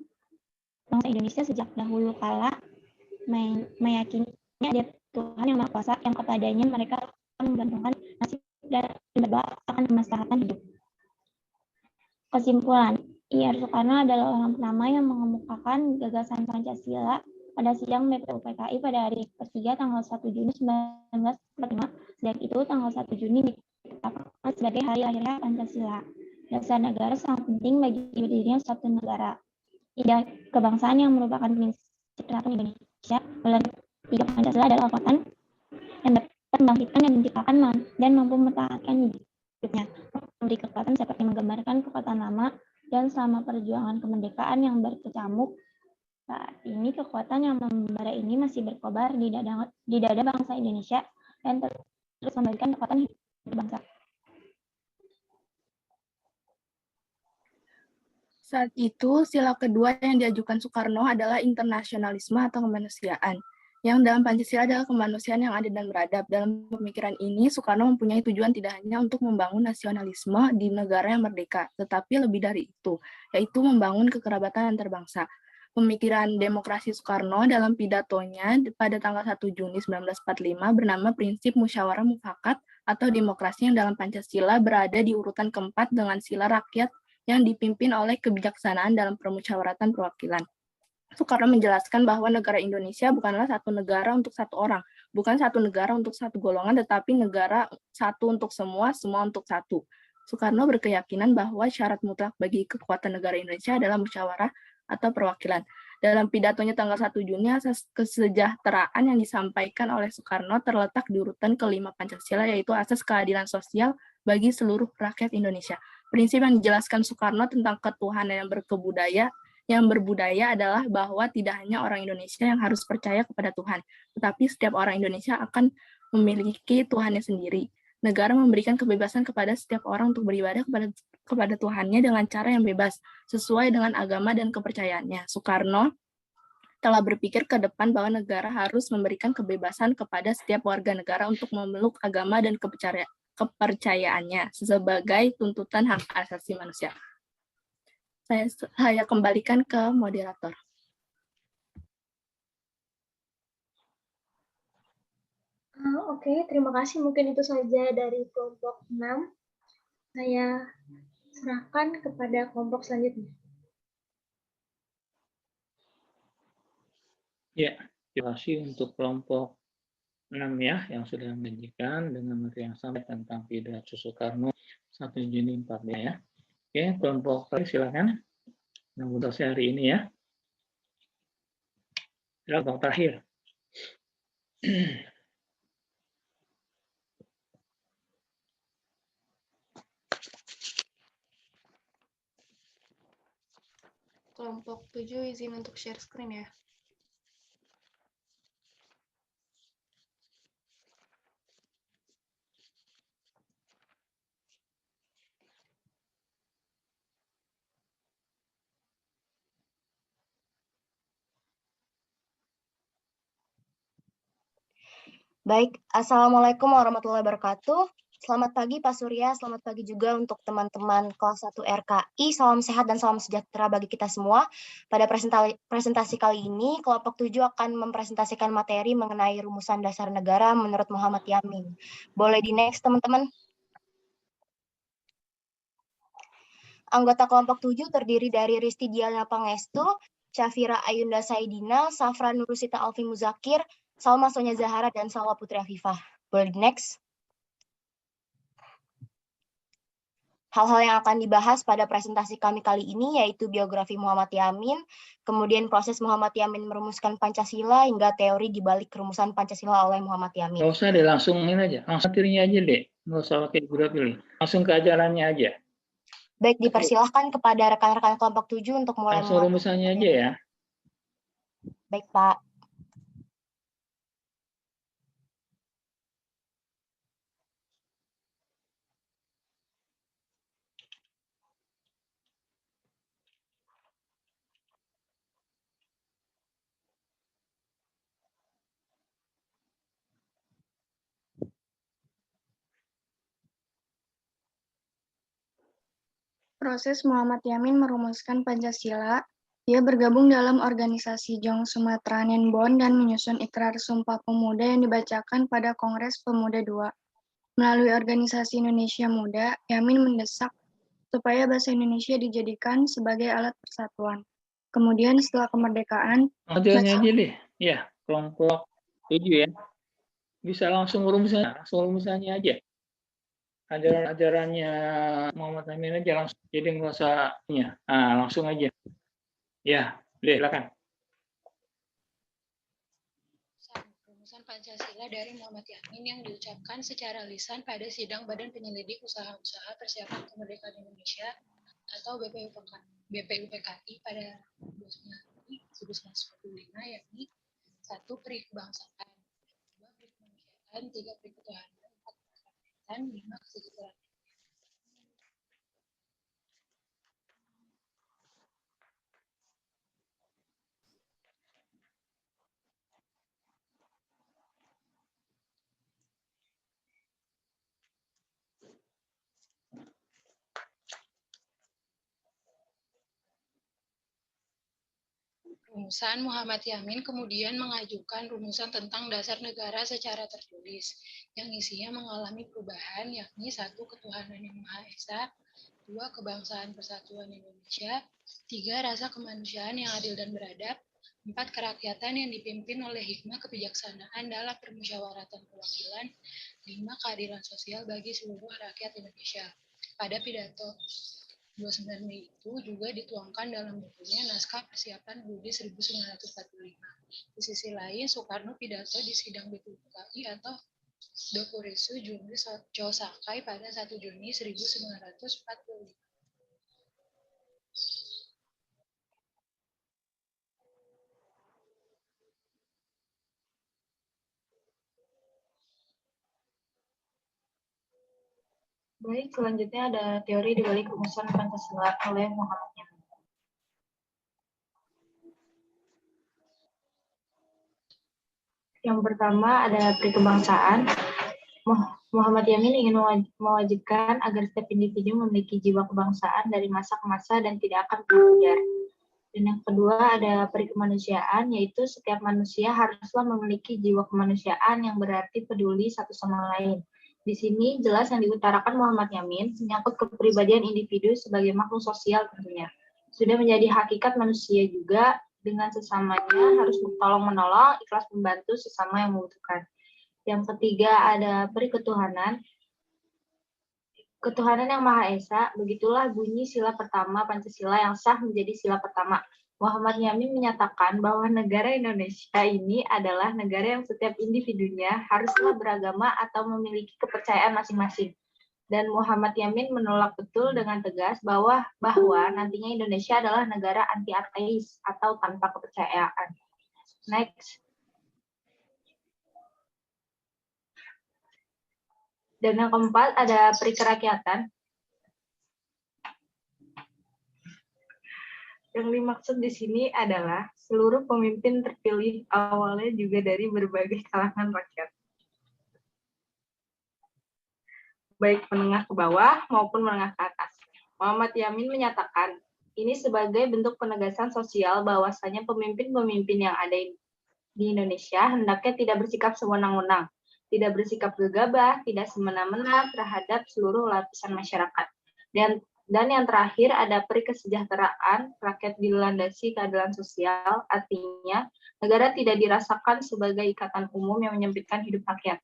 bangsa Indonesia sejak dahulu kala meyakini ada Tuhan yang Maha Kuasa yang kepadanya mereka menggantungkan nasib dan berdoa akan kemaslahatan hidup. Kesimpulan, Ir. Soekarno adalah orang pertama yang mengemukakan gagasan Pancasila pada sidang BPUPKI pada hari ketiga tanggal 1 Juni 1945. Sejak itu, tanggal 1 Juni ditetapkan sebagai hari lahirnya Pancasila. Dasar negara sangat penting bagi berdirinya suatu negara. Ide kebangsaan yang merupakan prinsip teratur Indonesia dalam tiga Pancasila adalah kekuatan yang dapat membangkitkan dan menciptakan dan mampu mempertahankan hidupnya. memberi kekuatan seperti menggambarkan kekuatan lama, dan selama perjuangan kemerdekaan yang berkecamuk, saat ini kekuatan yang membara ini masih berkobar di dada bangsa Indonesia dan terus memberikan kekuatan hidup bangsa. Saat itu, sila kedua yang diajukan Soekarno adalah internasionalisme atau kemanusiaan, yang dalam Pancasila adalah kemanusiaan yang adil dan beradab. Dalam pemikiran ini, Soekarno mempunyai tujuan tidak hanya untuk membangun nasionalisme di negara yang merdeka, tetapi lebih dari itu, yaitu membangun kekerabatan antar bangsa. Pemikiran demokrasi Soekarno dalam pidatonya pada tanggal 1 Juni 1945 bernama Prinsip Musyawarah Mufakat atau demokrasi yang dalam Pancasila berada di urutan keempat dengan sila rakyat yang dipimpin oleh kebijaksanaan dalam permusyawaratan perwakilan. Soekarno menjelaskan bahwa negara Indonesia bukanlah satu negara untuk satu orang, bukan satu negara untuk satu golongan, tetapi negara satu untuk semua, semua untuk satu. Soekarno berkeyakinan bahwa syarat mutlak bagi kekuatan negara Indonesia adalah musyawarah atau perwakilan. Dalam pidatonya tanggal 1 Juni, asas kesejahteraan yang disampaikan oleh Soekarno terletak di urutan kelima Pancasila, yaitu asas keadilan sosial bagi seluruh rakyat Indonesia. Prinsip yang dijelaskan Soekarno tentang ketuhanan yang berbudaya adalah bahwa tidak hanya orang Indonesia yang harus percaya kepada Tuhan, tetapi setiap orang Indonesia akan memiliki Tuhannya sendiri. Negara memberikan kebebasan kepada setiap orang untuk beribadah kepada Tuhannya dengan cara yang bebas, sesuai dengan agama dan kepercayaannya. Soekarno telah berpikir ke depan bahwa negara harus memberikan kebebasan kepada setiap warga negara untuk memeluk agama dan kepercayaannya sebagai tuntutan hak asasi manusia. Saya kembalikan ke moderator. Oke, terima kasih. Mungkin itu saja dari kelompok 6. Saya serahkan kepada kelompok selanjutnya. Ya, terima kasih untuk kelompok 6 ya, yang sudah menyajikan dengan materi yang sama tentang pidato Soekarno 1 Juni 45 ya. Oke, kelompok terakhir silakan. Yang hari ini ya. Kelompok terakhir. Kelompok 7 izin untuk share screen ya. Baik, Assalamualaikum warahmatullahi wabarakatuh. Selamat pagi Pak Surya, selamat pagi juga untuk teman-teman kelas 1 RKI. Salam sehat dan salam sejahtera bagi kita semua. Pada presentasi kali ini, kelompok 7 akan mempresentasikan materi mengenai rumusan dasar negara menurut Muhammad Yamin. Boleh di next, teman-teman? Anggota kelompok 7 terdiri dari Risti Diana Pangestu, Syafira Ayunda Saidina, Safra Nurusita Alfi Muzakir, Salma Sonya Zahara, dan Salwa Putri Afifah. Boleh di next? Hal-hal yang akan dibahas pada presentasi kami kali ini yaitu biografi Muhammad Yamin, kemudian proses Muhammad Yamin merumuskan Pancasila, hingga teori di balik rumusan Pancasila oleh Muhammad Yamin. Nggak usah deh, langsung ini aja. Langsung materinya aja deh. Nggak usah pakai biografi. Langsung ke ajarannya aja. Baik, dipersilahkan kepada rekan-rekan kelompok 7 untuk mulai. Langsung rumusannya aja ya. Baik, Pak. Proses Muhammad Yamin merumuskan Pancasila. Dia bergabung dalam organisasi Jong Sumatera Nenbon dan menyusun Ikrar Sumpah Pemuda yang dibacakan pada Kongres Pemuda II. Melalui organisasi Indonesia Muda, Yamin mendesak supaya bahasa Indonesia dijadikan sebagai alat persatuan. Kemudian setelah kemerdekaan, aja deh. Ya, kelompok 7 ya. Bisa langsung rumusannya aja. Ajaran-ajarannya Muhammad Yamin aja langsung. Jadi nggak usah ya. Langsung aja. Ya, silakan. Rumusan Pancasila dari Muhammad Yamin yang diucapkan secara lisan pada sidang Badan Penyelidik Usaha-Usaha Persiapan Kemerdekaan Indonesia atau BPUPKI pada 1945, yakni 1. Peri kebangsaan, 2. Peri kemanusiaan, 3. Peri ketuhanan, 4. Kerakyatan, 5. Kesejahteraan. Rumusan Muhammad Yamin kemudian mengajukan rumusan tentang dasar negara secara tertulis, yang isinya mengalami perubahan, yakni 1. Ketuhanan yang Maha Esa, 2. Kebangsaan Persatuan Indonesia, 3. Rasa kemanusiaan yang adil dan beradab, 4. Kerakyatan yang dipimpin oleh hikmah kebijaksanaan dalam permusyawaratan perwakilan, 5. Keadilan sosial bagi seluruh rakyat Indonesia. Pada pidato 29 Mei itu juga dituangkan dalam bukunya Naskah Persiapan UUD 1945. Di sisi lain, Soekarno pidato di sidang BPUPKI atau Dokuresu Juni Chosakai pada 1 Juni 1945. Baik, selanjutnya ada teori di balik rumusan Pancasila oleh Muhammad Yamin. Yang pertama ada perikebangsaan. Muhammad Yamin ingin mewajibkan agar setiap individu memiliki jiwa kebangsaan dari masa ke masa dan tidak akan pudar. Dan yang kedua ada perikemanusiaan, yaitu setiap manusia haruslah memiliki jiwa kemanusiaan yang berarti peduli satu sama lain. Di sini jelas yang diutarakan Muhammad Yamin menyangkut kepribadian individu sebagai makhluk sosial tentunya. Sudah menjadi hakikat manusia juga dengan sesamanya harus tolong-menolong, ikhlas membantu sesama yang membutuhkan. Yang ketiga ada periketuhanan. Ketuhanan yang Maha Esa, begitulah bunyi sila pertama Pancasila yang sah menjadi sila pertama. Muhammad Yamin menyatakan bahwa negara Indonesia ini adalah negara yang setiap individunya haruslah beragama atau memiliki kepercayaan masing-masing. Dan Muhammad Yamin menolak betul dengan tegas bahwa nantinya Indonesia adalah negara anti-ateis atau tanpa kepercayaan. Next. Dan yang keempat ada perikerakyatan. Yang dimaksud di sini adalah seluruh pemimpin terpilih awalnya juga dari berbagai kalangan rakyat, baik menengah ke bawah maupun menengah ke atas. Muhammad Yamin menyatakan, ini sebagai bentuk penegasan sosial bahwasanya pemimpin-pemimpin yang ada di Indonesia hendaknya tidak bersikap sewenang-wenang, tidak bersikap gegabah, tidak semena-mena terhadap seluruh lapisan masyarakat. Dan yang terakhir ada perikesejahteraan, rakyat dilandasi keadilan sosial, artinya negara tidak dirasakan sebagai ikatan umum yang menyempitkan hidup rakyat.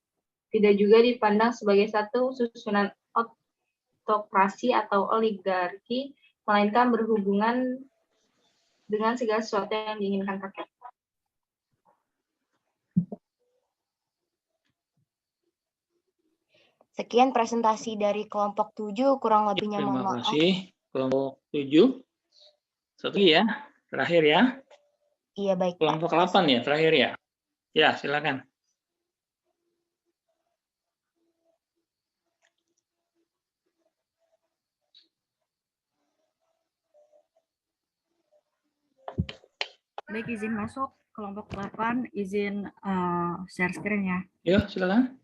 Tidak juga dipandang sebagai satu susunan autokrasi atau oligarki, melainkan berhubungan dengan segala sesuatu yang diinginkan rakyat. Sekian presentasi dari kelompok 7, kurang lebihnya mohon maaf. Terima kasih. Kelompok 7. Satu ya, terakhir ya. Iya, baik. Kelompok 8 ya, terakhir ya. Ya, silakan. Baik, izin masuk kelompok 8, izin share screen ya. Ya, silakan.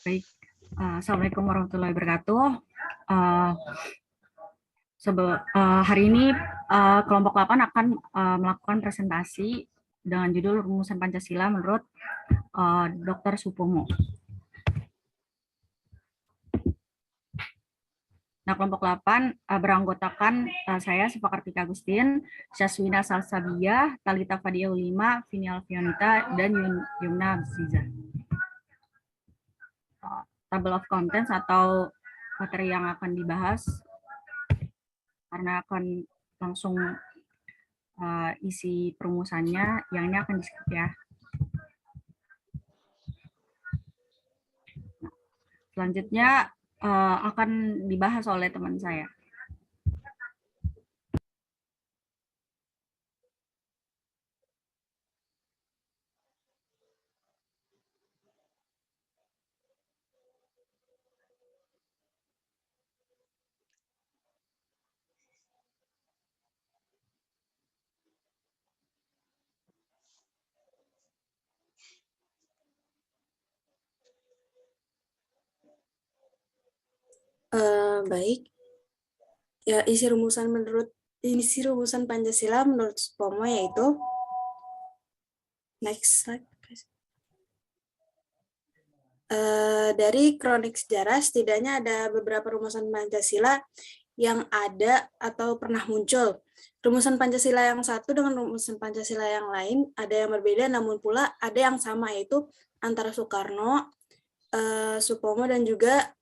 Baik, Assalamualaikum warahmatullahi wabarakatuh. Hari ini kelompok 8 akan melakukan presentasi dengan judul Rumusan Pancasila menurut Dr. Supomo. Nah, kelompok 8 beranggotakan saya, Sipakartika Agustin, Syaswina Salsabia, Talita Fadia Ulima, Vini Alfionita, dan Yumna Abziza. table of contents atau materi yang akan dibahas, karena akan langsung isi perumusannya, yang ini akan di-skip ya. Nah, selanjutnya akan dibahas oleh teman saya. Baik. Ya, isi rumusan Pancasila menurut Supomo yaitu next slide. Dari kronik sejarah setidaknya ada beberapa rumusan Pancasila yang ada atau pernah muncul. Rumusan Pancasila yang satu dengan rumusan Pancasila yang lain ada yang berbeda, namun pula ada yang sama, yaitu antara Soekarno, Supomo, dan juga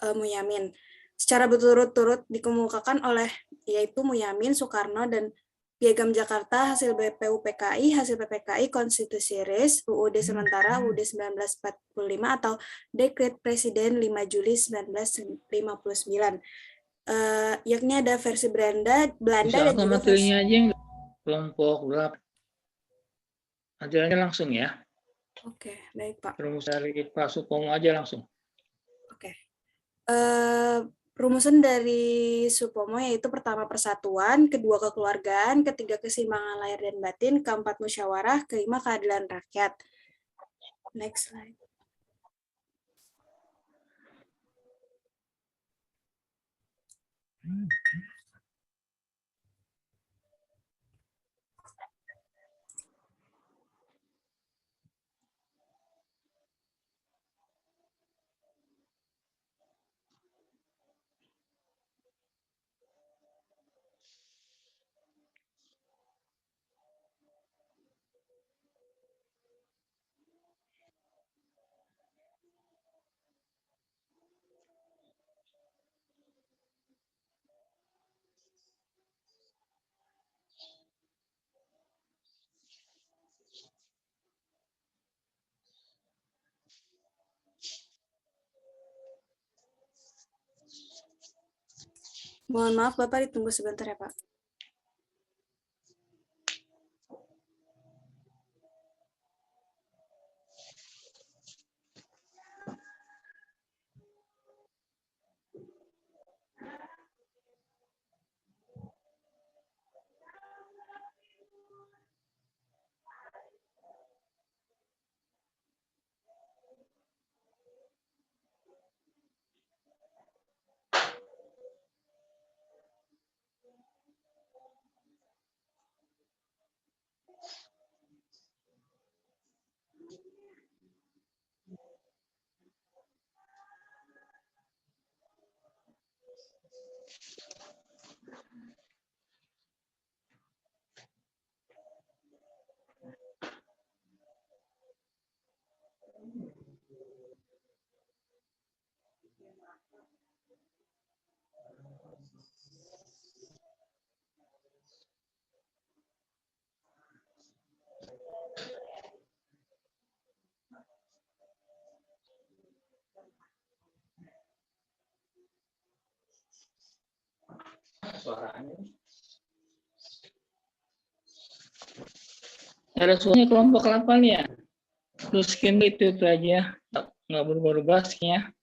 Muyamin. Secara berturut-turut dikemukakan oleh yaitu Muyamin, Soekarno, dan Piagam Jakarta, hasil BPUPKI, hasil PPKI, Konstitusi RIS, UUD sementara, UUD 1945, atau Dekret Presiden 5 Juli 1959. Yakni ada versi Belanda dan juga materinya aja kelompok gelap. Ajarannya langsung ya. Oke, baik Pak. Rumus dari Pak Supomo aja langsung. Oke. Rumusan dari Supomo yaitu pertama persatuan, kedua kekeluargaan, ketiga keseimbangan lahir dan batin, keempat musyawarah, kelima keadilan rakyat. Next slide. Mohon maaf Bapak, ditunggu sebentar ya Pak. Suaranya. Ada suaranya kelompok 8 ya. Terus skin itu aja, nggak berubah-ubah skinnya.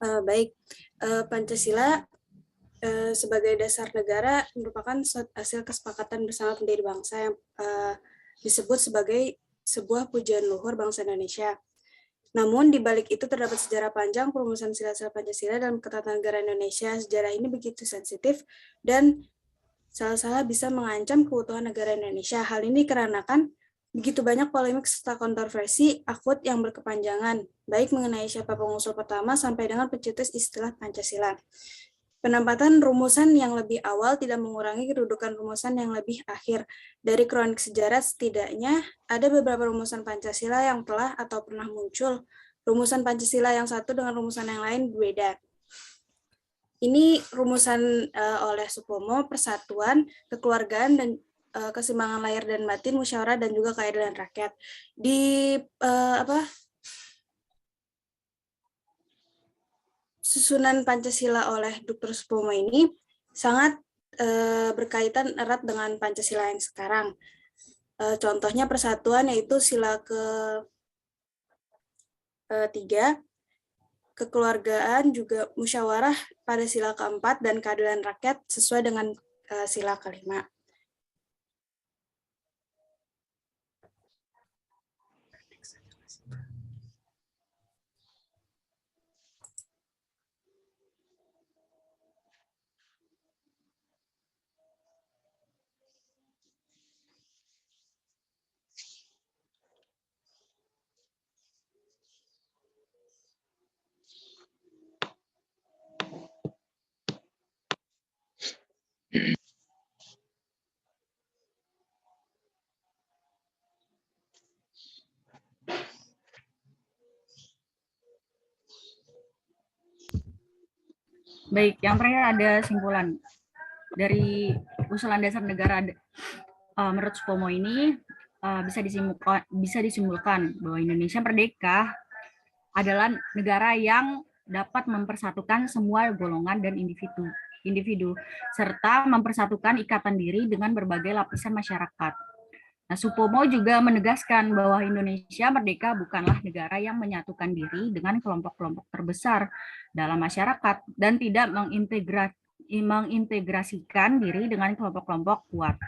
Baik, Pancasila sebagai dasar negara merupakan hasil kesepakatan bersama pendiri bangsa yang disebut sebagai sebuah pujian luhur bangsa Indonesia. Namun, di balik itu terdapat sejarah panjang perumusan sila-sila Pancasila dalam ketatanegaraan Indonesia. Sejarah ini begitu sensitif dan salah-salah bisa mengancam keutuhan negara Indonesia. Hal ini dikarenakan begitu banyak polemik serta kontroversi akut yang berkepanjangan, baik mengenai siapa pengusul pertama sampai dengan pencetus istilah Pancasila. Penempatan rumusan yang lebih awal tidak mengurangi kedudukan rumusan yang lebih akhir. Dari kronik sejarah setidaknya ada beberapa rumusan Pancasila yang telah atau pernah muncul. Rumusan Pancasila yang satu dengan rumusan yang lain berbeda. Ini rumusan oleh Supomo, persatuan, kekeluargaan, dan keseimbangan lahir dan batin, musyawarah, dan juga keadilan rakyat. Di susunan Pancasila oleh Dr. Supomo ini sangat berkaitan erat dengan Pancasila yang sekarang. Contohnya persatuan yaitu sila ke-3, kekeluargaan juga musyawarah pada sila ke-4, dan keadilan rakyat sesuai dengan sila ke-5. Baik, yang terakhir ada simpulan dari usulan dasar negara. Menurut Supomo ini bisa disimpulkan bahwa Indonesia merdeka adalah negara yang dapat mempersatukan semua golongan dan individu serta mempersatukan ikatan diri dengan berbagai lapisan masyarakat. Nah, Supomo juga menegaskan bahwa Indonesia merdeka bukanlah negara yang menyatukan diri dengan kelompok-kelompok terbesar dalam masyarakat dan tidak mengintegrasikan diri dengan kelompok-kelompok kuat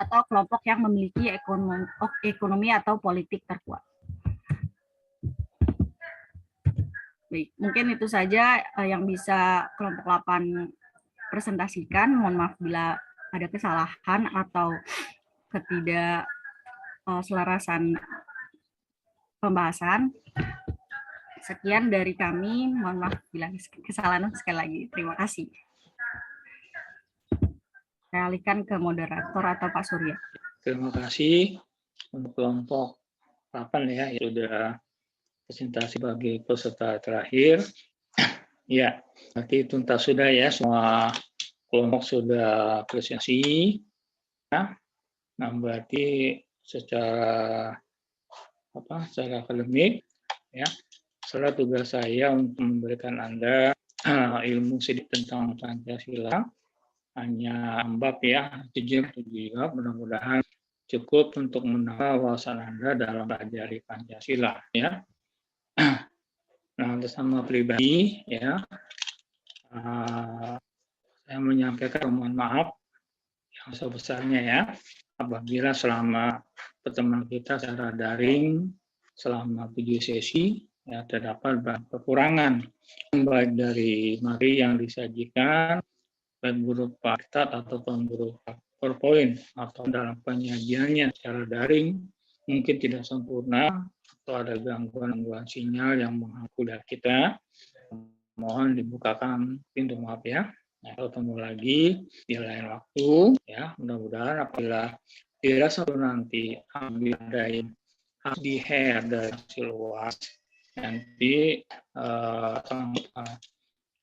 atau kelompok yang memiliki ekonomi atau politik terkuat. Baik, mungkin itu saja yang bisa kelompok 8 presentasikan. Mohon maaf bila ada kesalahan atau ketidakselarasan pembahasan. Sekian dari kami. Mohon maaf bila kesalahan sekali lagi. Terima kasih. Saya alihkan ke moderator atau Pak Surya. Terima kasih untuk kelompok 8 ya, yang sudah presentasi bagi peserta terakhir. Ya, berarti tuntas sudah ya, semua kelompok sudah presentasi. Nah, berarti secara akademik ya, salah tugas saya untuk memberikan Anda ilmu sedikit tentang Pancasila. Hanya bab ya, jujur mudah-mudahan cukup untuk menambah wawasan Anda dalam mempelajari Pancasila ya. Nah, untuk sama pribadi ya, saya menyampaikan mohon maaf yang sebesarnya ya apabila selama pertemuan kita secara daring selama 7 sesi ya terdapat kekurangan baik dari materi yang disajikan baik berupa diktat ataupun berupa PowerPoint atau dalam penyajiannya secara daring mungkin tidak sempurna atau ada gangguan sinyal yang menghapus dari kita, mohon dibukakan pintu maaf ya. Nah, ketemu lagi di lain waktu ya, mudah-mudahan apabila dirasa nanti ambil ada yang harus di-share dari hasil luas nanti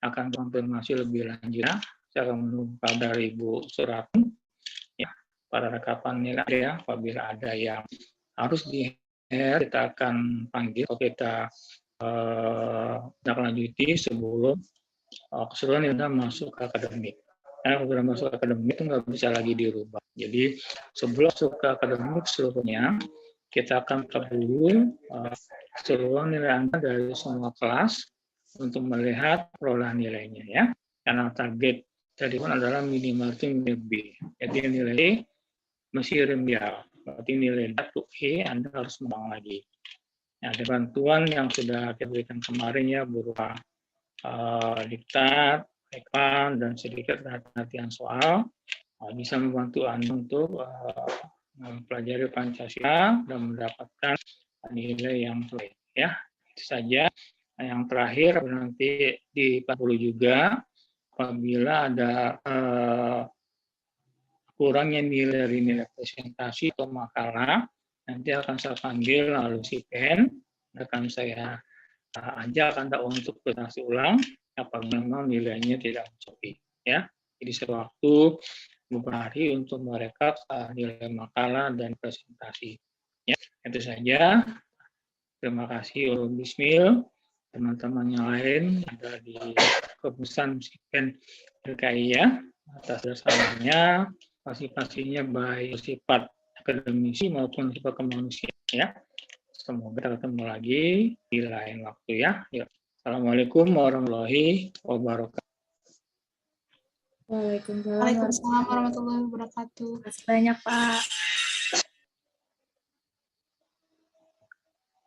akan konfirmasi lebih lanjut ya. Saya akan menunggu kabar Ibu Suratun ya, pada rekapannya ya, apabila ada yang harus di-share kita akan panggil atau kita lanjuti sebelum keseluruhan kita masuk ke akademik. Kalau sudah masuk ke akademik itu nggak bisa lagi dirubah. Jadi sebelum masuk ke akademik seluruhnya kita akan dulu seluruh nilai Anda dari semua kelas untuk melihat perolehan nilainya ya. Karena target tadi pun adalah minimal itu nilai B. Jadi nilai masih remedial. Berarti nilai untuk E Anda harus mengulang lagi. Nah, ada bantuan yang sudah kita berikan kemarin ya berupa diktat, rekan, dan sedikit latihan soal. Bisa membantu Anda untuk mempelajari Pancasila dan mendapatkan nilai yang baik ya. Itu saja. Yang terakhir nanti di 40 juga apabila ada kurangnya nilai presentasi atau makalah, nanti akan saya panggil lalu si pen, akan saya ajak Anda untuk presentasi ulang apabila memang nilainya tidak mencukupi ya. Jadi sewaktu beberapa hari untuk merekap nilai makalah dan presentasi. Ya, itu saja. Terima kasih untuk Bismil. Teman-teman yang lain ada di keputusan Sipen RKI ya, atas dasarnya pasti-pastinya baik sifat akademisi maupun sifat kemanusiaan ya. Semoga kita ketemu lagi di lain waktu ya. Assalamualaikum warahmatullahi wabarakatuh. Waalaikumsalam warahmatullahi wabarakatuh. Terima kasih banyak Pak.